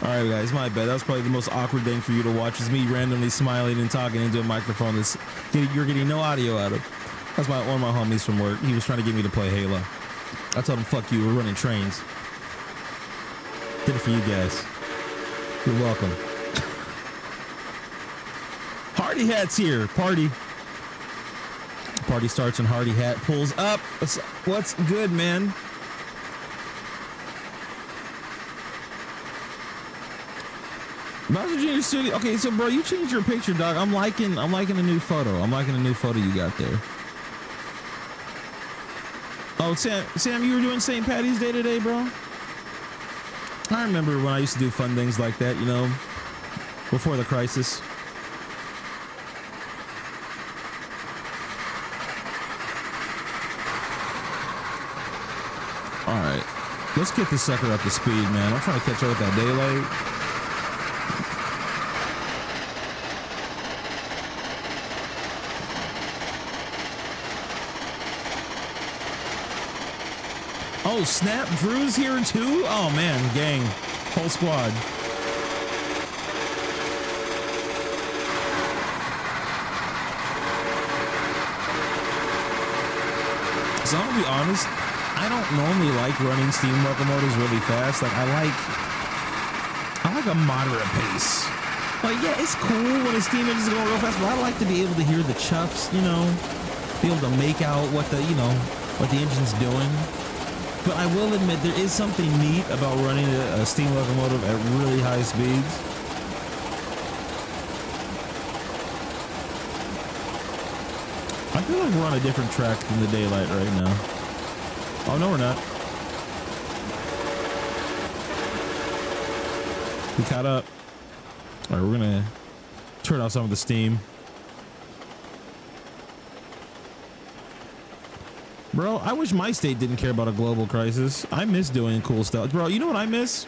All right, guys, my bad. That was probably the most awkward thing for you to watch is me randomly smiling and talking into a microphone that's you're getting no audio out of. That's one of my homies from work. He was trying to get me to play Halo. I told him, fuck you, we're running Trainz. Did it for you guys. You're welcome. Hardy Hat's here. Party. Party starts and Hardy Hat pulls up. What's good, man? Bowser Jr. Studio. Okay, so bro, you changed your picture, dog. I'm liking a new photo. I'm liking a new photo you got there. Oh, Sam, you were doing St. Patty's Day today, bro? I remember when I used to do fun things like that, you know, before the crisis. All right, let's get this sucker up to speed, man. I'm trying to catch up with that daylight. Oh, snap. Drew's here too? Oh, man. Gang. Whole squad. So I'm going to be honest. I don't normally like running steam locomotives really fast. Like, I like a moderate pace. Like, yeah, it's cool when a steam engine's going real fast, but I like to be able to hear the chuffs, you know, be able to make out what the engine's doing. But I will admit there is something neat about running a steam locomotive at really high speeds. I feel like we're on a different track than the daylight right now. Oh, no, we're not. We caught up. All right, we're going to turn off some of the steam. Bro, I wish my state didn't care about a global crisis. I miss doing cool stuff. Bro, you know what I miss?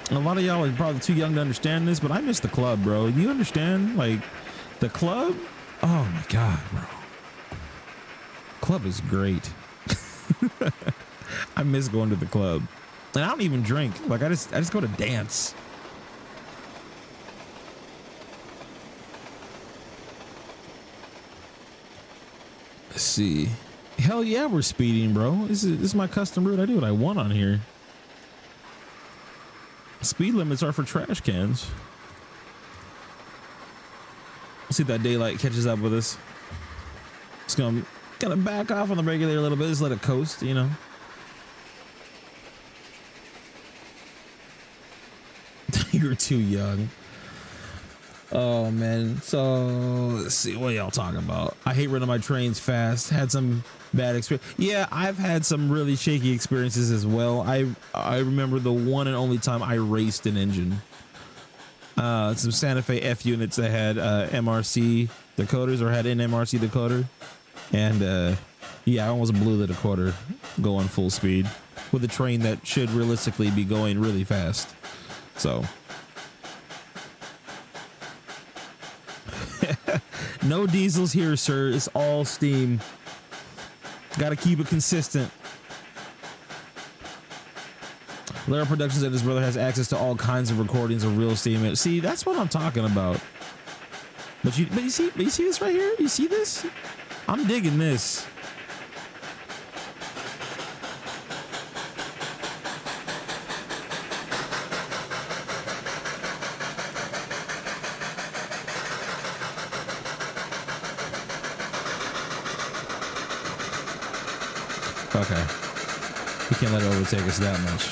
A lot of y'all are probably too young to understand this, but I miss the club, bro. Do you understand? Like, the club? Oh, my God, bro. Club is great. I miss going to the club. And I don't even drink. Like I just go to dance. Let's see. Hell yeah, we're speeding, bro. This is my custom route. I do what I want on here. Speed limits are for trash cans. Let's see if that daylight catches up with us. It's gonna back off on the regulator a little bit. Just let it coast, you know. You're too young. Oh man. So let's see, what y'all talking about? I hate running my trains fast. Had some bad experience. Yeah, I've had some really shaky experiences as well. I remember the one and only time I raced an engine. Some Santa Fe F units that had MRC decoders, or had an MRC decoder, and yeah, I almost blew the decoder going full speed with a train that should realistically be going really fast. So no diesels here, sir. It's all steam. Got to keep it consistent. Lara Productions and his brother has access to all kinds of recordings of real steam. See, that's what I'm talking about. But you see this right here? You see this? I'm digging this. Okay. We can't let it overtake us that much.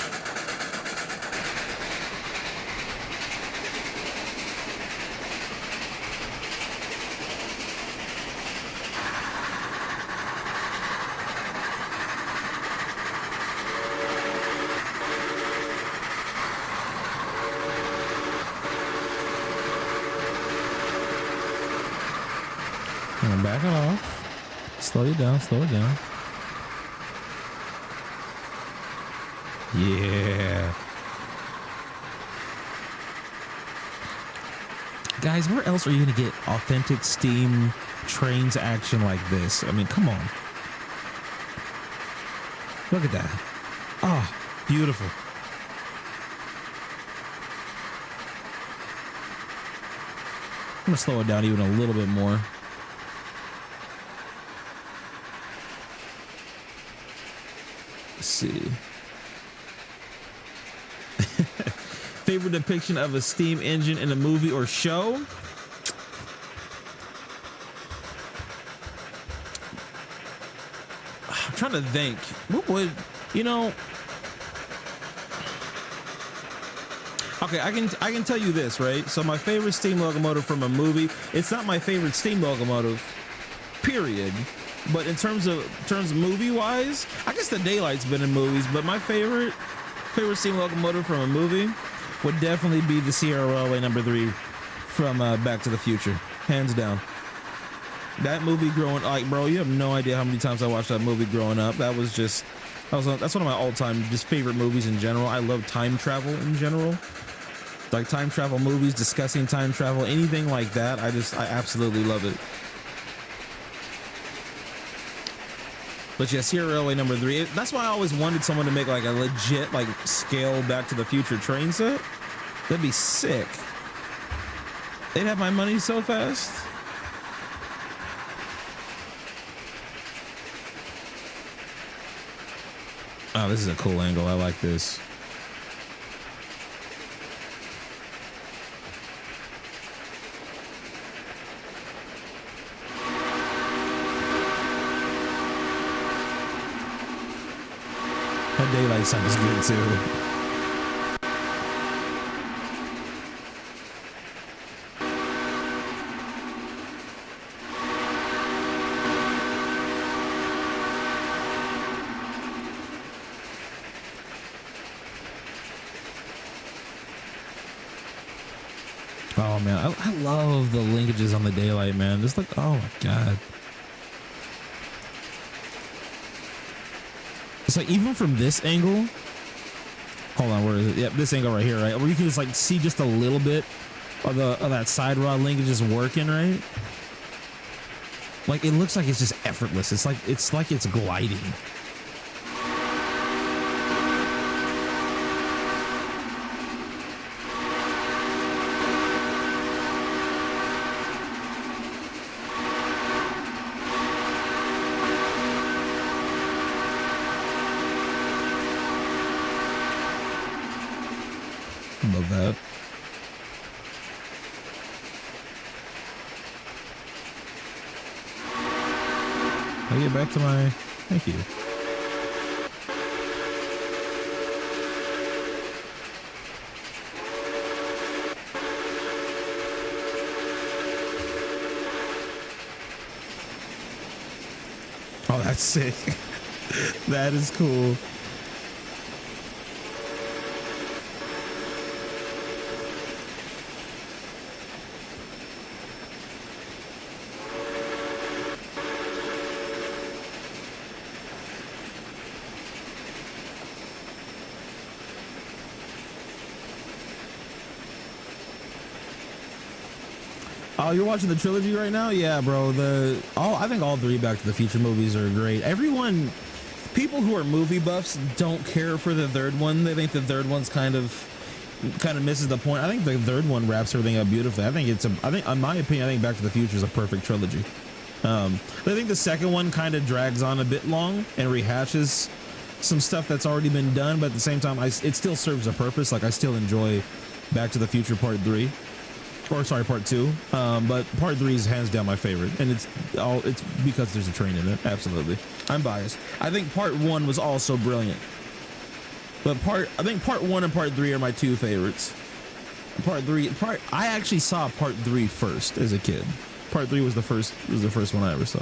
Back it off. Slow it down, slow it down. Yeah. Guys, where else are you going to get authentic steam Trainz action like this? I mean, come on. Look at that. Oh, beautiful. I'm going to slow it down even a little bit more. Let's see. Favorite depiction of a steam engine in a movie or show? I'm trying to think. What would, you know? Okay, I can tell you this, right? So my favorite steam locomotive from a movie, it's not my favorite steam locomotive, period. But in terms of movie wise, I guess the Daylight's been in movies, but my favorite steam locomotive from a movie would definitely be the Sierra Railway No. 3 from Back to the Future, hands down. That movie growing, like, bro, you have no idea how many times I watched that movie growing up. That's one of my all-time just favorite movies in general. I love time travel in general, like time travel movies, discussing time travel, anything like that. I absolutely love it. But yeah, Sierra Railway No. 3. That's why I always wanted someone to make like a legit like scale Back to the Future train set. That'd be sick. They'd have my money so fast. Oh, this is a cool angle. I like this. That Daylight sounds good too. Oh man, I love the linkages on the Daylight, man. Just like, oh my god. It's like even from this angle, hold on, where is it? Yep, this angle right here, right? Where you can just like see just a little bit of that side rod linkage just working, right? Like it looks like it's just effortless. It's like it's gliding. I get back to my, thank you. Oh, that's sick. That is cool. Oh, you're watching the trilogy right now? Yeah, bro. I think all three Back to the Future movies are great. People who are movie buffs don't care for the third one. They think the third one's kind of misses the point. I think the third one wraps everything up beautifully. I think in my opinion, I think Back to the Future is a perfect trilogy. I think the second one kind of drags on a bit long and rehashes some stuff that's already been done, but at the same time, it still serves a purpose. Like, I still enjoy Back to the Future Part 3. Or sorry, Part 2. But Part 3 is hands down my favorite, and it's because there's a train in it. Absolutely, I'm biased. I think Part 1 was also brilliant, but I think Part 1 and Part 3 are my two favorites. I actually saw Part 3 first as a kid. Part 3 was the first one I ever saw.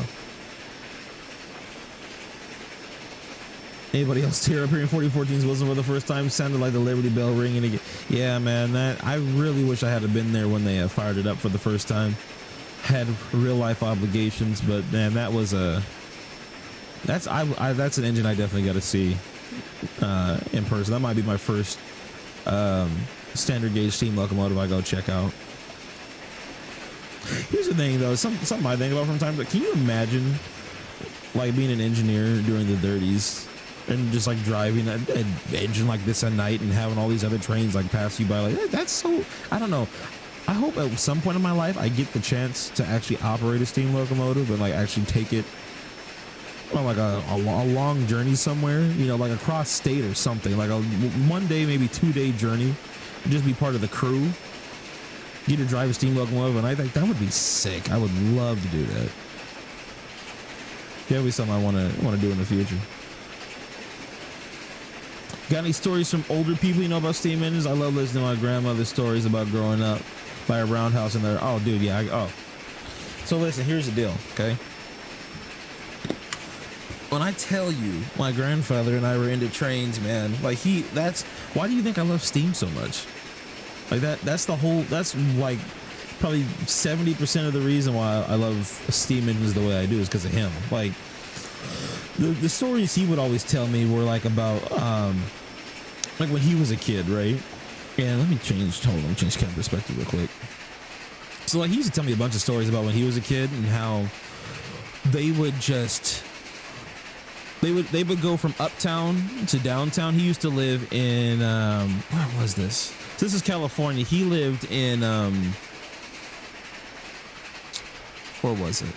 Anybody else tear up hearing 4014's Wilson for the first time? Sounded like the Liberty Bell ringing again. Yeah, man, I really wish I had been there when they fired it up for the first time. Had real life obligations, but man, that's an engine I definitely got to see in person. That might be my first standard gauge steam locomotive I go check out. Here's the thing, though, something I think about from time to time. Can you imagine like being an engineer during the 30s? And just like driving an engine like this at night and having all these other trains like pass you by, like that's so, I don't know. I hope at some point in my life I get the chance to actually operate a steam locomotive and like actually take it on like a long journey somewhere, you know, like across state or something, like a 1 day, maybe 2 day journey, just be part of the crew, get to drive a steam locomotive, and I think that would be sick. I would love to do that. That'd be something I want to do in the future. Got any stories from older people you know about steam engines? I love listening to my grandmother's stories about growing up by a roundhouse in there. Oh, dude, yeah. So listen, here's the deal, okay? When I tell you my grandfather and I were into trains, man, like why do you think I love steam so much? Like that's like probably 70% of the reason why I love steam engines the way I do is because of him. Like, the stories he would always tell me were like about like when he was a kid, right? And let me change camera perspective real quick. So like he used to tell me a bunch of stories about when he was a kid and how they would go from uptown to downtown. He used to live in where was this? This is California. He lived in where was it?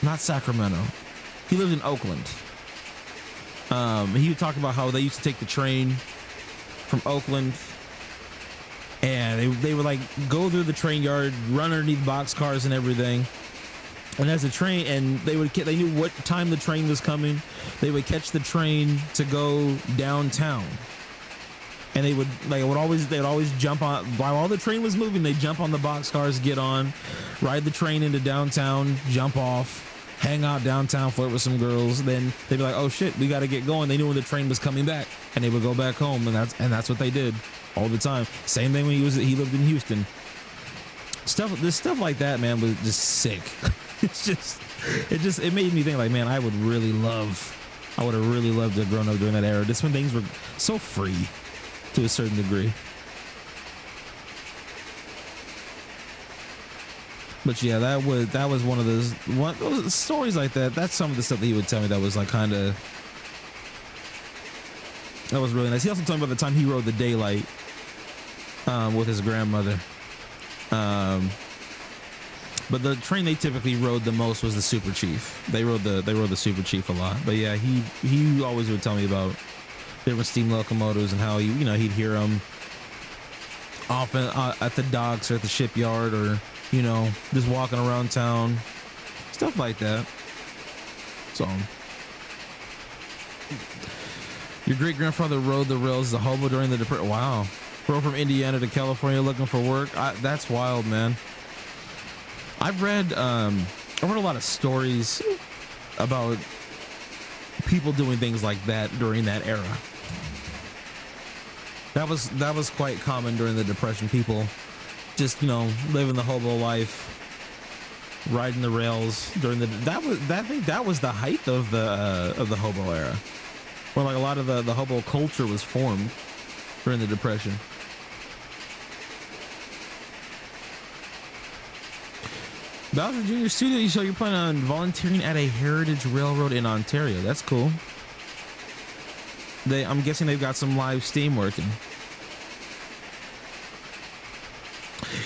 Not Sacramento. He lived in Oakland. He would talk about how they used to take the train from Oakland, and they would like go through the train yard, run underneath boxcars and everything. And as the train, and they knew what time the train was coming. They would catch the train to go downtown, and they would always jump on while all the train was moving. They jump on the boxcars, get on, ride the train into downtown, jump off, hang out downtown, flirt with some girls. Then they'd be like, "Oh shit, we got to get going." They knew when the train was coming back, and they would go back home, and that's what they did all the time. Same thing when he lived in Houston. Stuff like that, man, was just sick. It made me think like, man, I would have really loved to have grown up during that era. Just when things were so free to a certain degree. But yeah, that was one of those stories like that. That's some of the stuff that he would tell me that was like that was really nice. He also told me about the time he rode the Daylight with his grandmother. But the train they typically rode the most was the Super Chief. They rode the Super Chief a lot. But yeah, he always would tell me about different steam locomotives and how he'd hear them often at the docks or at the shipyard, or just walking around town. stuff like that. So your great grandfather rode the rails as a hobo during the depression. Wow. Rode from Indiana to California looking for work. That's wild, man. I've read a lot of stories about people doing things like that during that era. That was quite common during the Depression. People just, living the hobo life, riding the rails during that was the height of the hobo era, where like a lot of the hobo culture was formed during the Depression. Bowser Jr. student, so you're planning on volunteering at a heritage railroad in Ontario. That's cool. I'm guessing they've got some live steam working.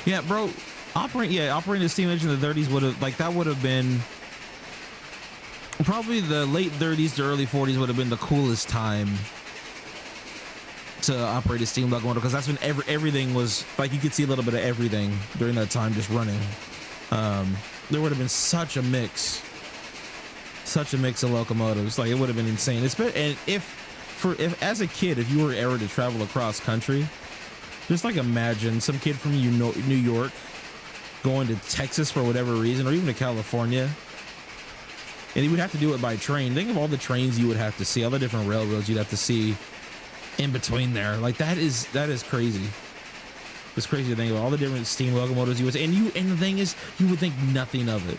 Yeah, bro. Operating a steam engine in the 30s would have been probably the late 30s to early 40s would have been the coolest time to operate a steam locomotive, because that's when everything was like, you could see a little bit of everything during that time just running. There would have been such a mix of locomotives. Like, it would have been insane. And if as a kid, if you were ever to travel across country, just like imagine some kid from New York going to Texas for whatever reason, or even to California, and he would have to do it by train. Think of all the trains you would have to see, all the different railroads you'd have to see in between there. Like, that is crazy. It's crazy to think about all the different steam locomotives you would, and the thing is, you would think nothing of it,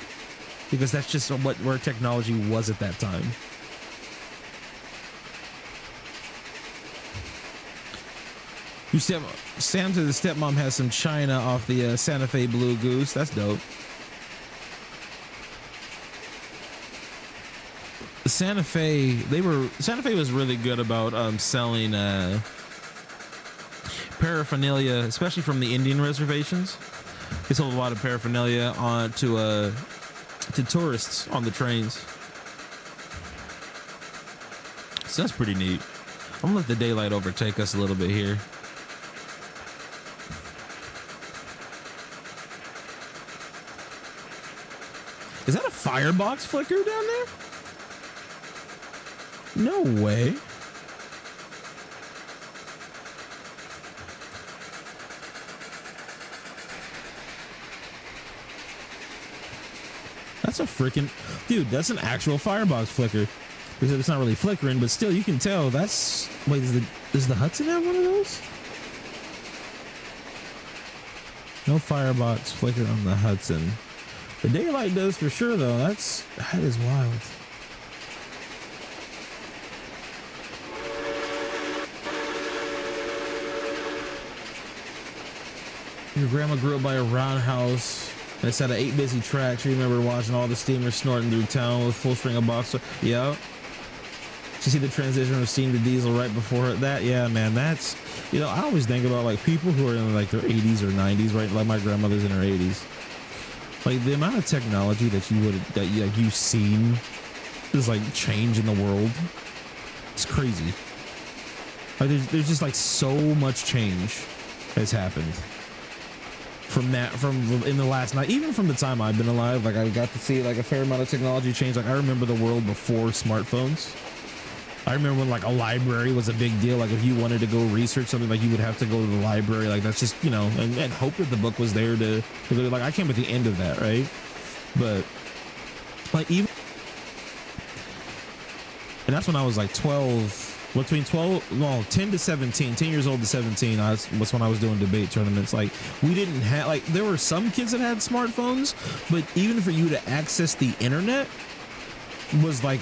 because that's just where technology was at that time. Sam to the stepmom has some china off the Santa Fe Blue Goose. That's dope. Santa Fe was really good about selling paraphernalia, especially from the Indian reservations. They sold a lot of paraphernalia to tourists on the trains. So that's pretty neat. I'm gonna let the daylight overtake us a little bit here. Is that a firebox flicker down there? No way. That's a freaking dude. That's an actual firebox flicker. Because it's not really flickering, but still, you can tell. That's wait. Does the Hudson have one of those? No firebox flicker on the Hudson. The daylight does for sure, though. That is wild. Your grandma grew up by a roundhouse. And it's had 8 busy tracks. You remember watching all the steamers snorting through town with full string of box. Yeah. You see the transition from steam to diesel right before that. Yeah, man. That's, I always think about like people who are in like their 80s or 90s, right? Like my grandmother's in her 80s. Like the amount of technology that you've seen is like change in the world. It's crazy. Like there's just like so much change has happened from in the last night, even from the time I've been alive. Like I got to see like a fair amount of technology change. Like I remember the world before smartphones. I remember when like a library was a big deal. Like if you wanted to go research something, like you would have to go to the library. Like that's just, and hope that the book was there to like, I came at the end of that. Right. But like even, and that's when I was like 10 to 17, 10 years old to 17. Was when I was doing debate tournaments. Like we didn't have, like there were some kids that had smartphones, but even for you to access the internet was like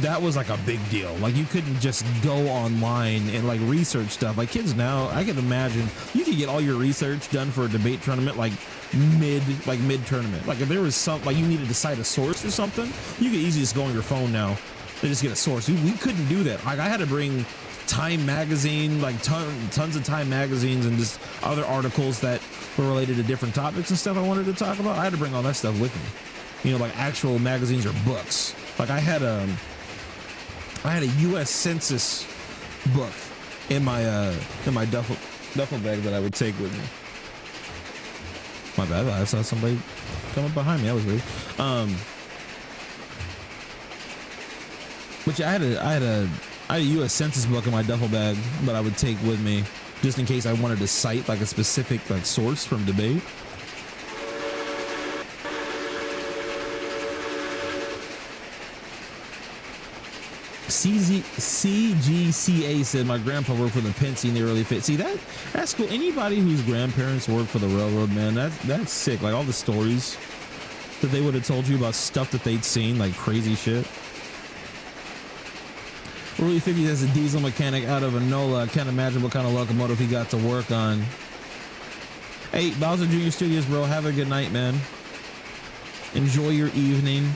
that was like a big deal. Like you couldn't just go online and like research stuff. Like kids now, I can imagine you could get all your research done for a debate tournament like mid tournament. Like if there was some, like you needed to cite a source or something, you could easily just go on your phone now and just get a source. We couldn't do that. Like I had to bring Time magazine, like tons of Time magazines and just other articles that were related to different topics and stuff I wanted to talk about. I had to bring all that stuff with me, like actual magazines or books. Like I had a U.S. Census book in my duffel bag that I would take with me. My bad, I saw somebody come up behind me. That was weird. Which I had a U.S. Census book in my duffel bag that I would take with me just in case I wanted to cite like a specific like source from debate. CGCA said my grandpa worked for the Pennsy in the early 50s. See, that's cool. Anybody whose grandparents worked for the railroad, man, that's sick. Like all the stories that they would have told you about stuff that they'd seen, like crazy shit. Early 50s as a diesel mechanic out of a NOLA. I can't imagine what kind of locomotive he got to work on. Hey, Bowser Jr. Studios, bro. Have a good night, man. Enjoy your evening.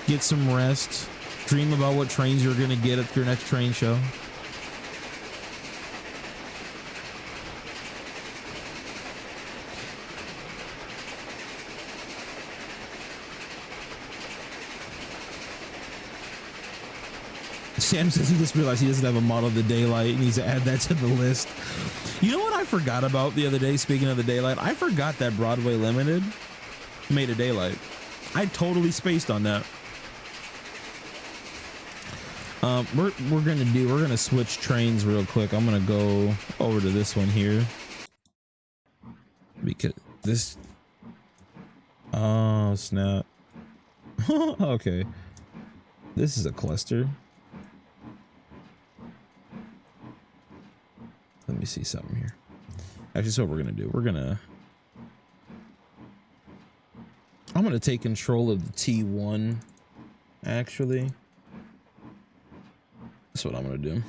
Get some rest. Dream about what trains you're going to get at your next train show. Sam says he just realized he doesn't have a model of the daylight and needs to add that to the list. You know what I forgot about the other day, speaking of the daylight? I forgot that Broadway Limited made a daylight. I totally spaced on that. We're gonna switch trains real quick. I'm gonna go over to this one here because this, oh snap. Okay, this is a cluster. Let me see something here. Actually, so what we're gonna do, I'm gonna take control of the T1 actually. That's what I'm gonna do.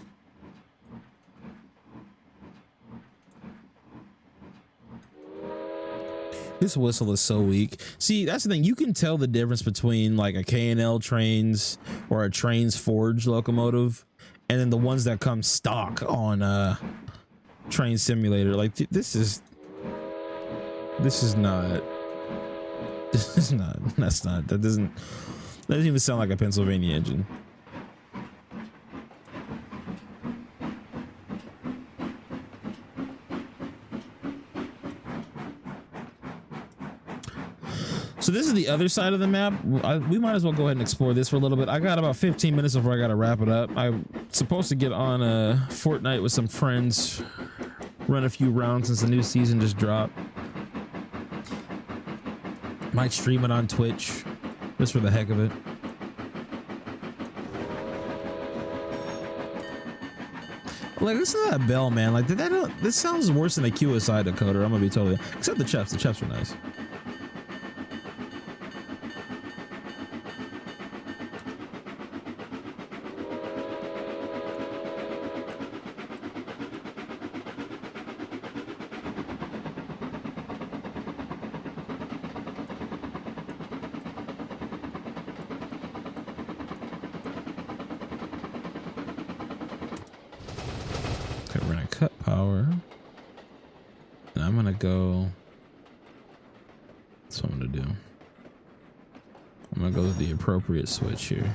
This whistle is so weak. See, that's the thing. You can tell the difference between like a K&L Trainz or a Trainz Forge locomotive and then the ones that come stock on Train Simulator. Like that's not, that doesn't even sound like a Pennsylvania engine. So this is the other side of the map. We might as well go ahead and explore this for a little bit. I got about 15 minutes before I got to wrap it up. I'm supposed to get on a Fortnite with some friends, run a few rounds since the new season just dropped. Might stream it on Twitch just for the heck of it. Like, listen to that bell, man. Like, this sounds worse than a QSI decoder. I'm gonna be totally, except the chefs. The chefs are nice. Go. That's what I'm gonna do. I'm gonna go with the appropriate switch here.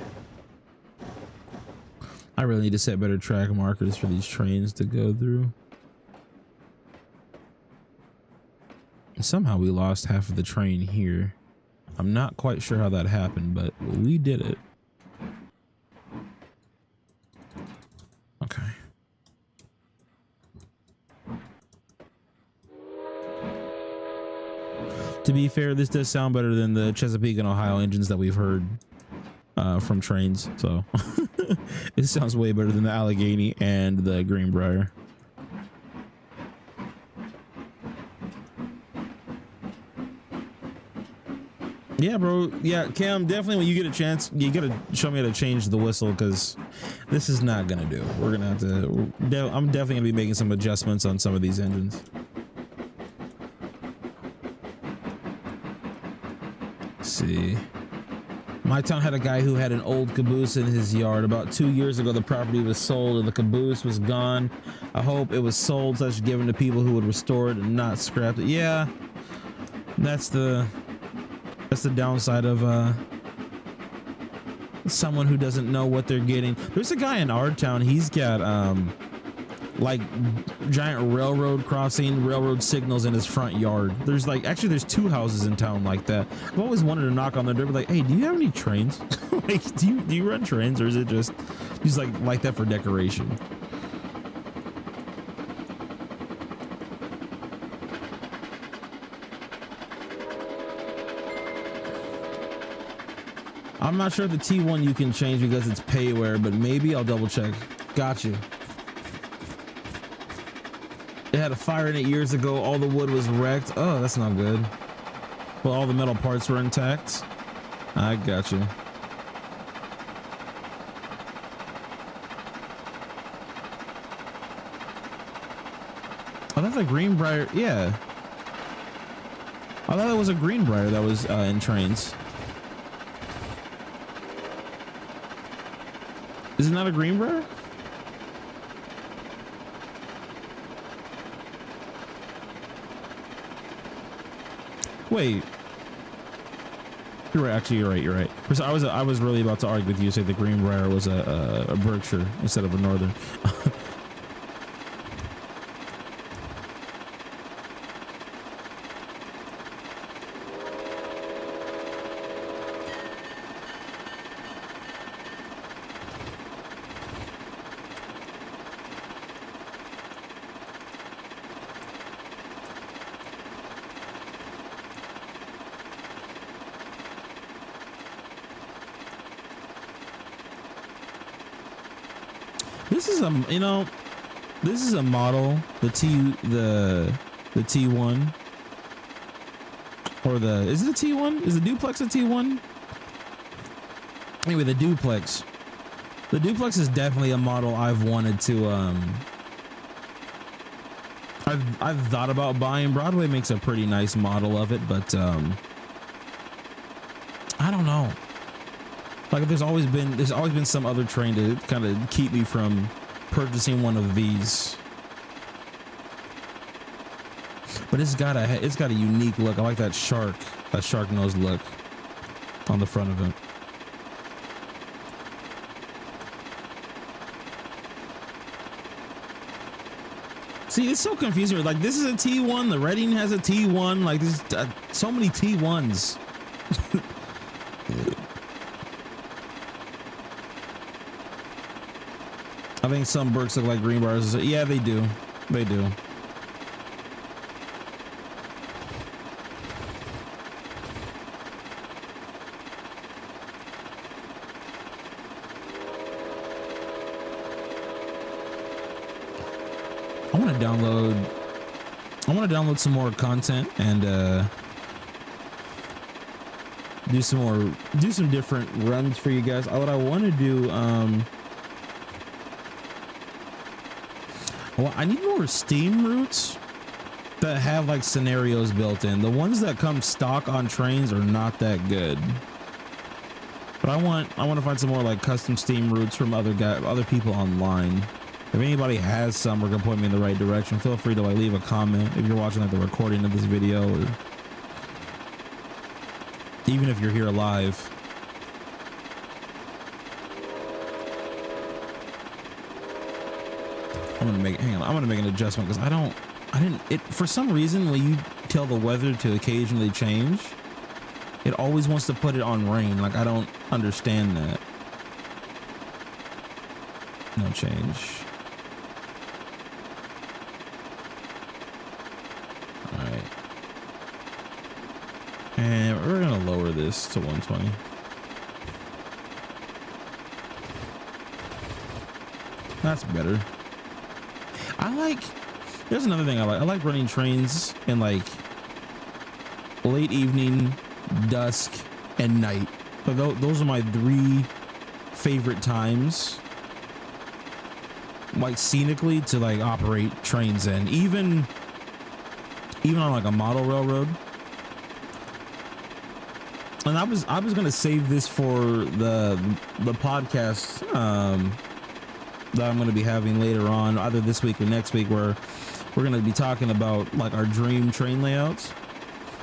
I really need to set better track markers for these trains to go through. And somehow we lost half of the train here. I'm not quite sure how that happened, but we did it. Okay. To be fair, this does sound better than the Chesapeake and Ohio engines that we've heard from Trainz. So it sounds way better than the Allegheny and the Greenbrier. Yeah, bro. Yeah, Cam, definitely when you get a chance, you gotta show me how to change the whistle because this is not gonna do. We're gonna have to, I'm definitely gonna be making some adjustments on some of these engines. See, my town had a guy who had an old caboose in his yard. About 2 years ago, the property was sold and the caboose was gone. I hope it was sold / given to people who would restore it and not scrap it. Yeah, that's the downside of someone who doesn't know what they're getting. There's a guy in our town. He's got like giant railroad signals in his front yard. There's like, actually there's 2 houses in town like that. I've always wanted to knock on their door, be like, hey, do you have any trains? Like, do you run trains, or is it just He's like that for decoration. I'm not sure if the T1 you can change because it's payware, but maybe I'll double check. Got you. It had a fire in it years ago. All the wood was wrecked. Oh, that's not good. Well, all the metal parts were intact. I got you. I thought the Greenbrier, yeah. I thought it was a Greenbrier that was in Trainz. Is it not a Greenbrier? Wait. You're right. Actually, you're right. You're right. I was really about to argue with you. Say the Greenbrier was a Berkshire instead of a Northern. This is a, you know, this is a model, the T1 or is it a T1? Is the duplex a T1? Anyway, the duplex is definitely a model I've wanted to, I've thought about buying. Broadway makes a pretty nice model of it, but, I don't know. Like there's always been some other train to kind of keep me from purchasing one of these. But it's got a unique look. I like that shark nose look on the front of it. See, it's so confusing. Like this is a T1, the Reading has a T1. Like there's so many T1s. I think some Berks look like Greenbriers. Yeah, they do. They do. I want to download some more content and do some different runs for you guys. What I want to do, well, I need more Steam routes that have like scenarios built in. The ones that come stock on Trainz are not that good. But I want to find some more like custom Steam routes from other people online. If anybody has some or can point me in the right direction, feel free to like leave a comment if you're watching like the recording of this video, or even if you're here live. I'm gonna make an adjustment because for some reason when you tell the weather to occasionally change, it always wants to put it on rain. Like I don't understand that. No change. All right. And we're gonna lower this to 120. That's better. There's another thing I like. I like running Trainz in like late evening, dusk, and night. But those are my 3 favorite times, like scenically, to like operate Trainz in. Even on like a model railroad. And I was gonna save this for the podcast that I'm going to be having later on, either this week or next week, where we're going to be talking about like our dream train layouts.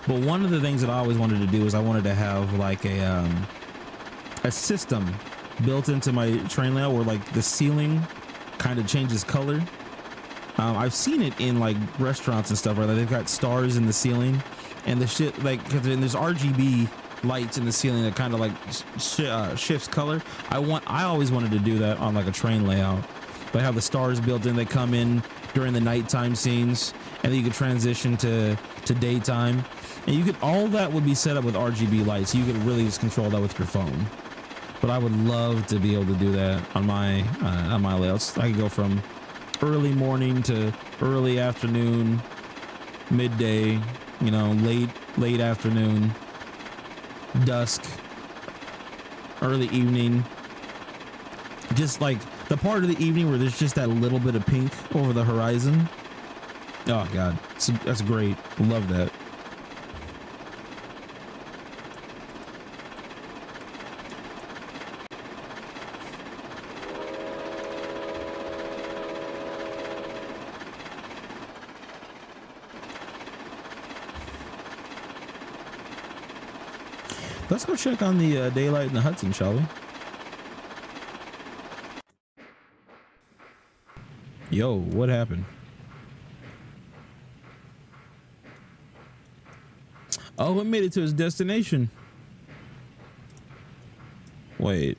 But one of the things that I always wanted to do is I wanted to have like a system built into my train layout where like the ceiling kind of changes color. I've seen it in like restaurants and stuff where they've got stars in the ceiling and the shit, like, cause there's RGB lights in the ceiling that kind of like shifts color. I always wanted to do that on like a train layout. But how the stars built in, they come in during the nighttime scenes, and then you could transition to daytime, and you could, all that would be set up with RGB lights. You could really just control that with your phone. But I would love to be able to do that on my layouts. I could go from early morning to early afternoon, midday, you know, late afternoon, dusk, early evening. Just like the part of the evening where there's just that little bit of pink over the horizon. Oh God, that's great. Love that. Let's go check on the daylight in the Hudson, shall we? Yo, what happened? Oh, it made it to his destination. Wait.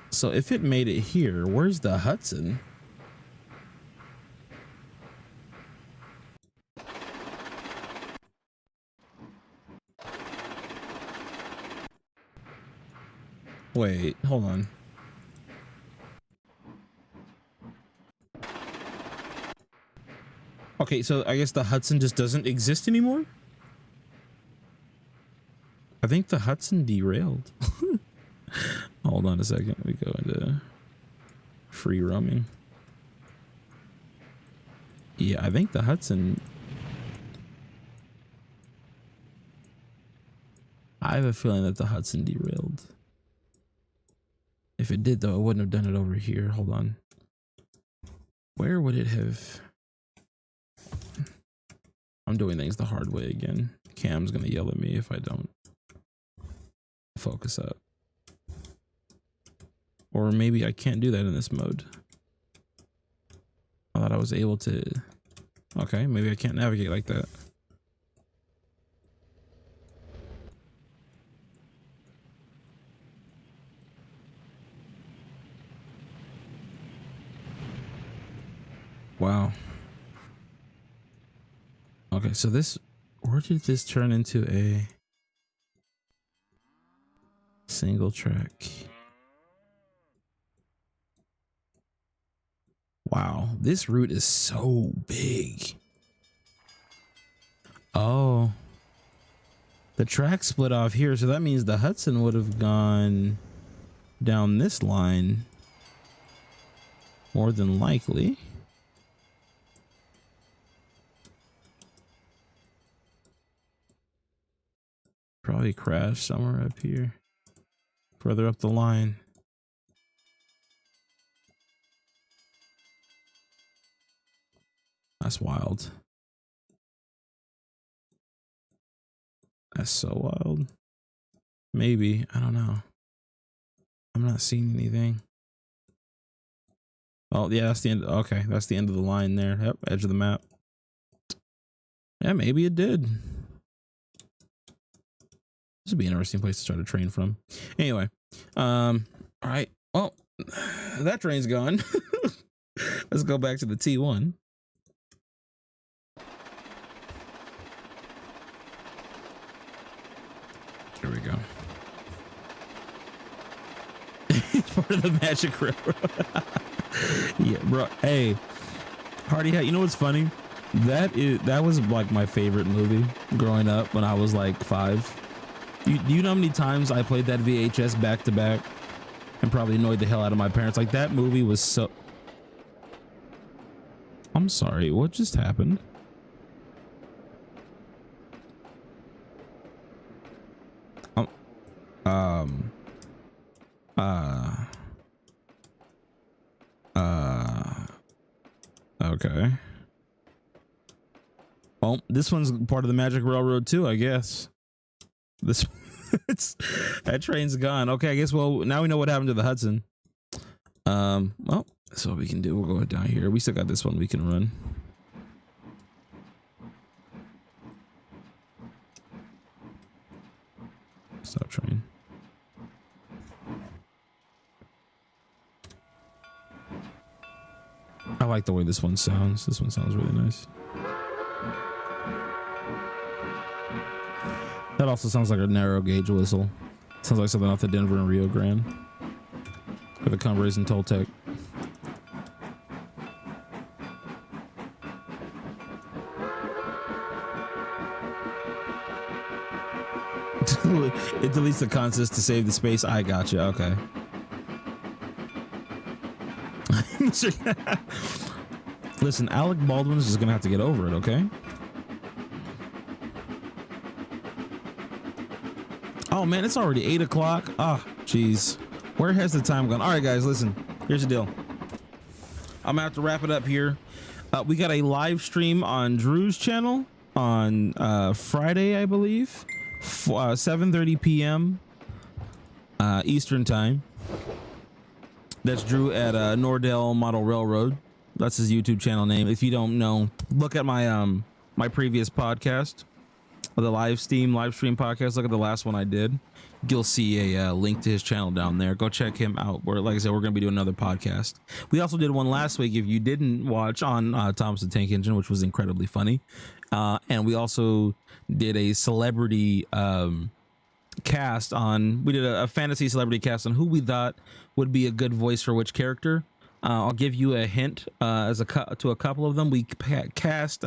So if it made it here, where's the Hudson? Wait, hold on. Okay, so I guess the Hudson just doesn't exist anymore? I think the Hudson derailed. Hold on a second. We go into free roaming. Yeah, I think the Hudson... I have a feeling that the Hudson derailed. If it did, though, it wouldn't have done it over here. Hold on. Where would it have... I'm doing things the hard way again. Cam's gonna yell at me if I don't focus up. Or maybe I can't do that in this mode. I thought I was able to... Okay, maybe I can't navigate like that. Wow. Okay, so this... Where did this turn into a single track? Wow, this route is so big. Oh, the track split off here, so that means the Hudson would have gone down this line more than likely. Probably crashed somewhere up here, further up the line. That's wild. That's so wild. Maybe, I don't know. I'm not seeing anything. Oh yeah, that's the end. Okay, that's the end of the line there. Yep, edge of the map. Yeah, maybe it did. This would be an interesting place to start a train from. Anyway, all right. Well, that train's gone. Let's go back to the T1. Here we go. For the Magic Railroad. Yeah, bro. Hey, Hardy Hat. You know what's funny? That was like my favorite movie growing up when I was like 5. You know how many times I played that VHS back to back and probably annoyed the hell out of my parents? Like, that movie was so... I'm sorry, what just happened? Okay. Well, this one's part of the Magic Railroad too, I guess. This that train's gone. Okay, I guess, well, now we know what happened to the Hudson. Well, that's what we can do. We'll go down here. We still got this one we can run. Stop train. I like the way this one sounds. This one sounds really nice. That also sounds like a narrow gauge whistle. Sounds like something off the Denver and Rio Grande. For the Cumbres and Toltec. It deletes the consist to save the space. I gotcha. Okay. Listen, Alec Baldwin's just gonna have to get over it, okay? Oh man, it's already 8 o'clock. Ah, jeez. Where has the time gone? All right, guys, listen. Here's the deal. I'm gonna have to wrap it up here. We got a live stream on Drew's channel on Friday, I believe, 7:30 p.m. Eastern time. That's Drew at Nordell Model Railroad. That's his YouTube channel name. If you don't know, look at my my previous podcast, the live stream podcast. Look at the last one I did. You'll see a link to his channel down there. Go check him out. Like I said, we're going to be doing another podcast. We also did one last week, if you didn't watch, on Thomas the Tank Engine, which was incredibly funny. And we also did a celebrity cast on. We did a fantasy celebrity cast on who we thought would be a good voice for which character. I'll give you a hint to a couple of them. We cast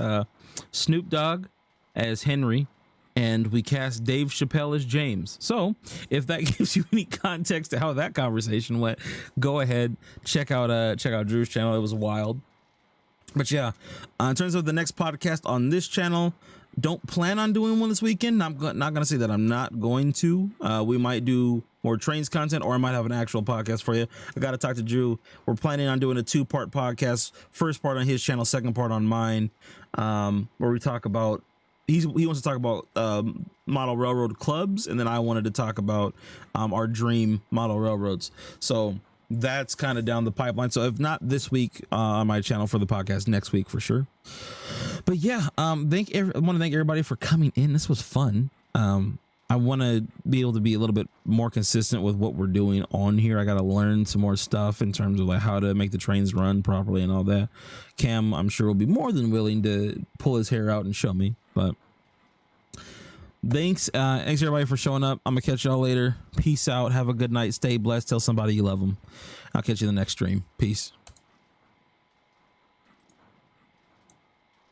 Snoop Dogg as Henry, and we cast Dave Chappelle as James. So if that gives you any context to how that conversation went, go ahead, check out Drew's channel. It was wild. But yeah, in terms of the next podcast on this channel, don't plan on doing one this weekend. I'm not gonna say that I'm not going to. We might do more Trainz content, or I might have an actual podcast for you. I got to talk to Drew. We're planning on doing a 2-part podcast. First part on his channel, second part on mine, where we talk about. He wants to talk about model railroad clubs, and then I wanted to talk about our dream model railroads. So that's kind of down the pipeline. So if not this week on my channel, for the podcast next week for sure. But yeah, I want to thank everybody for coming in. This was fun. I want to be able to be a little bit more consistent with what we're doing on here. I got to learn some more stuff in terms of like how to make the trains run properly and all that. Cam, I'm sure, will be more than willing to pull his hair out and show me. But thanks everybody for showing up. I'm gonna catch y'all later. Peace out. Have a good night. Stay blessed. Tell somebody you love them. I'll catch you in the next stream. Peace.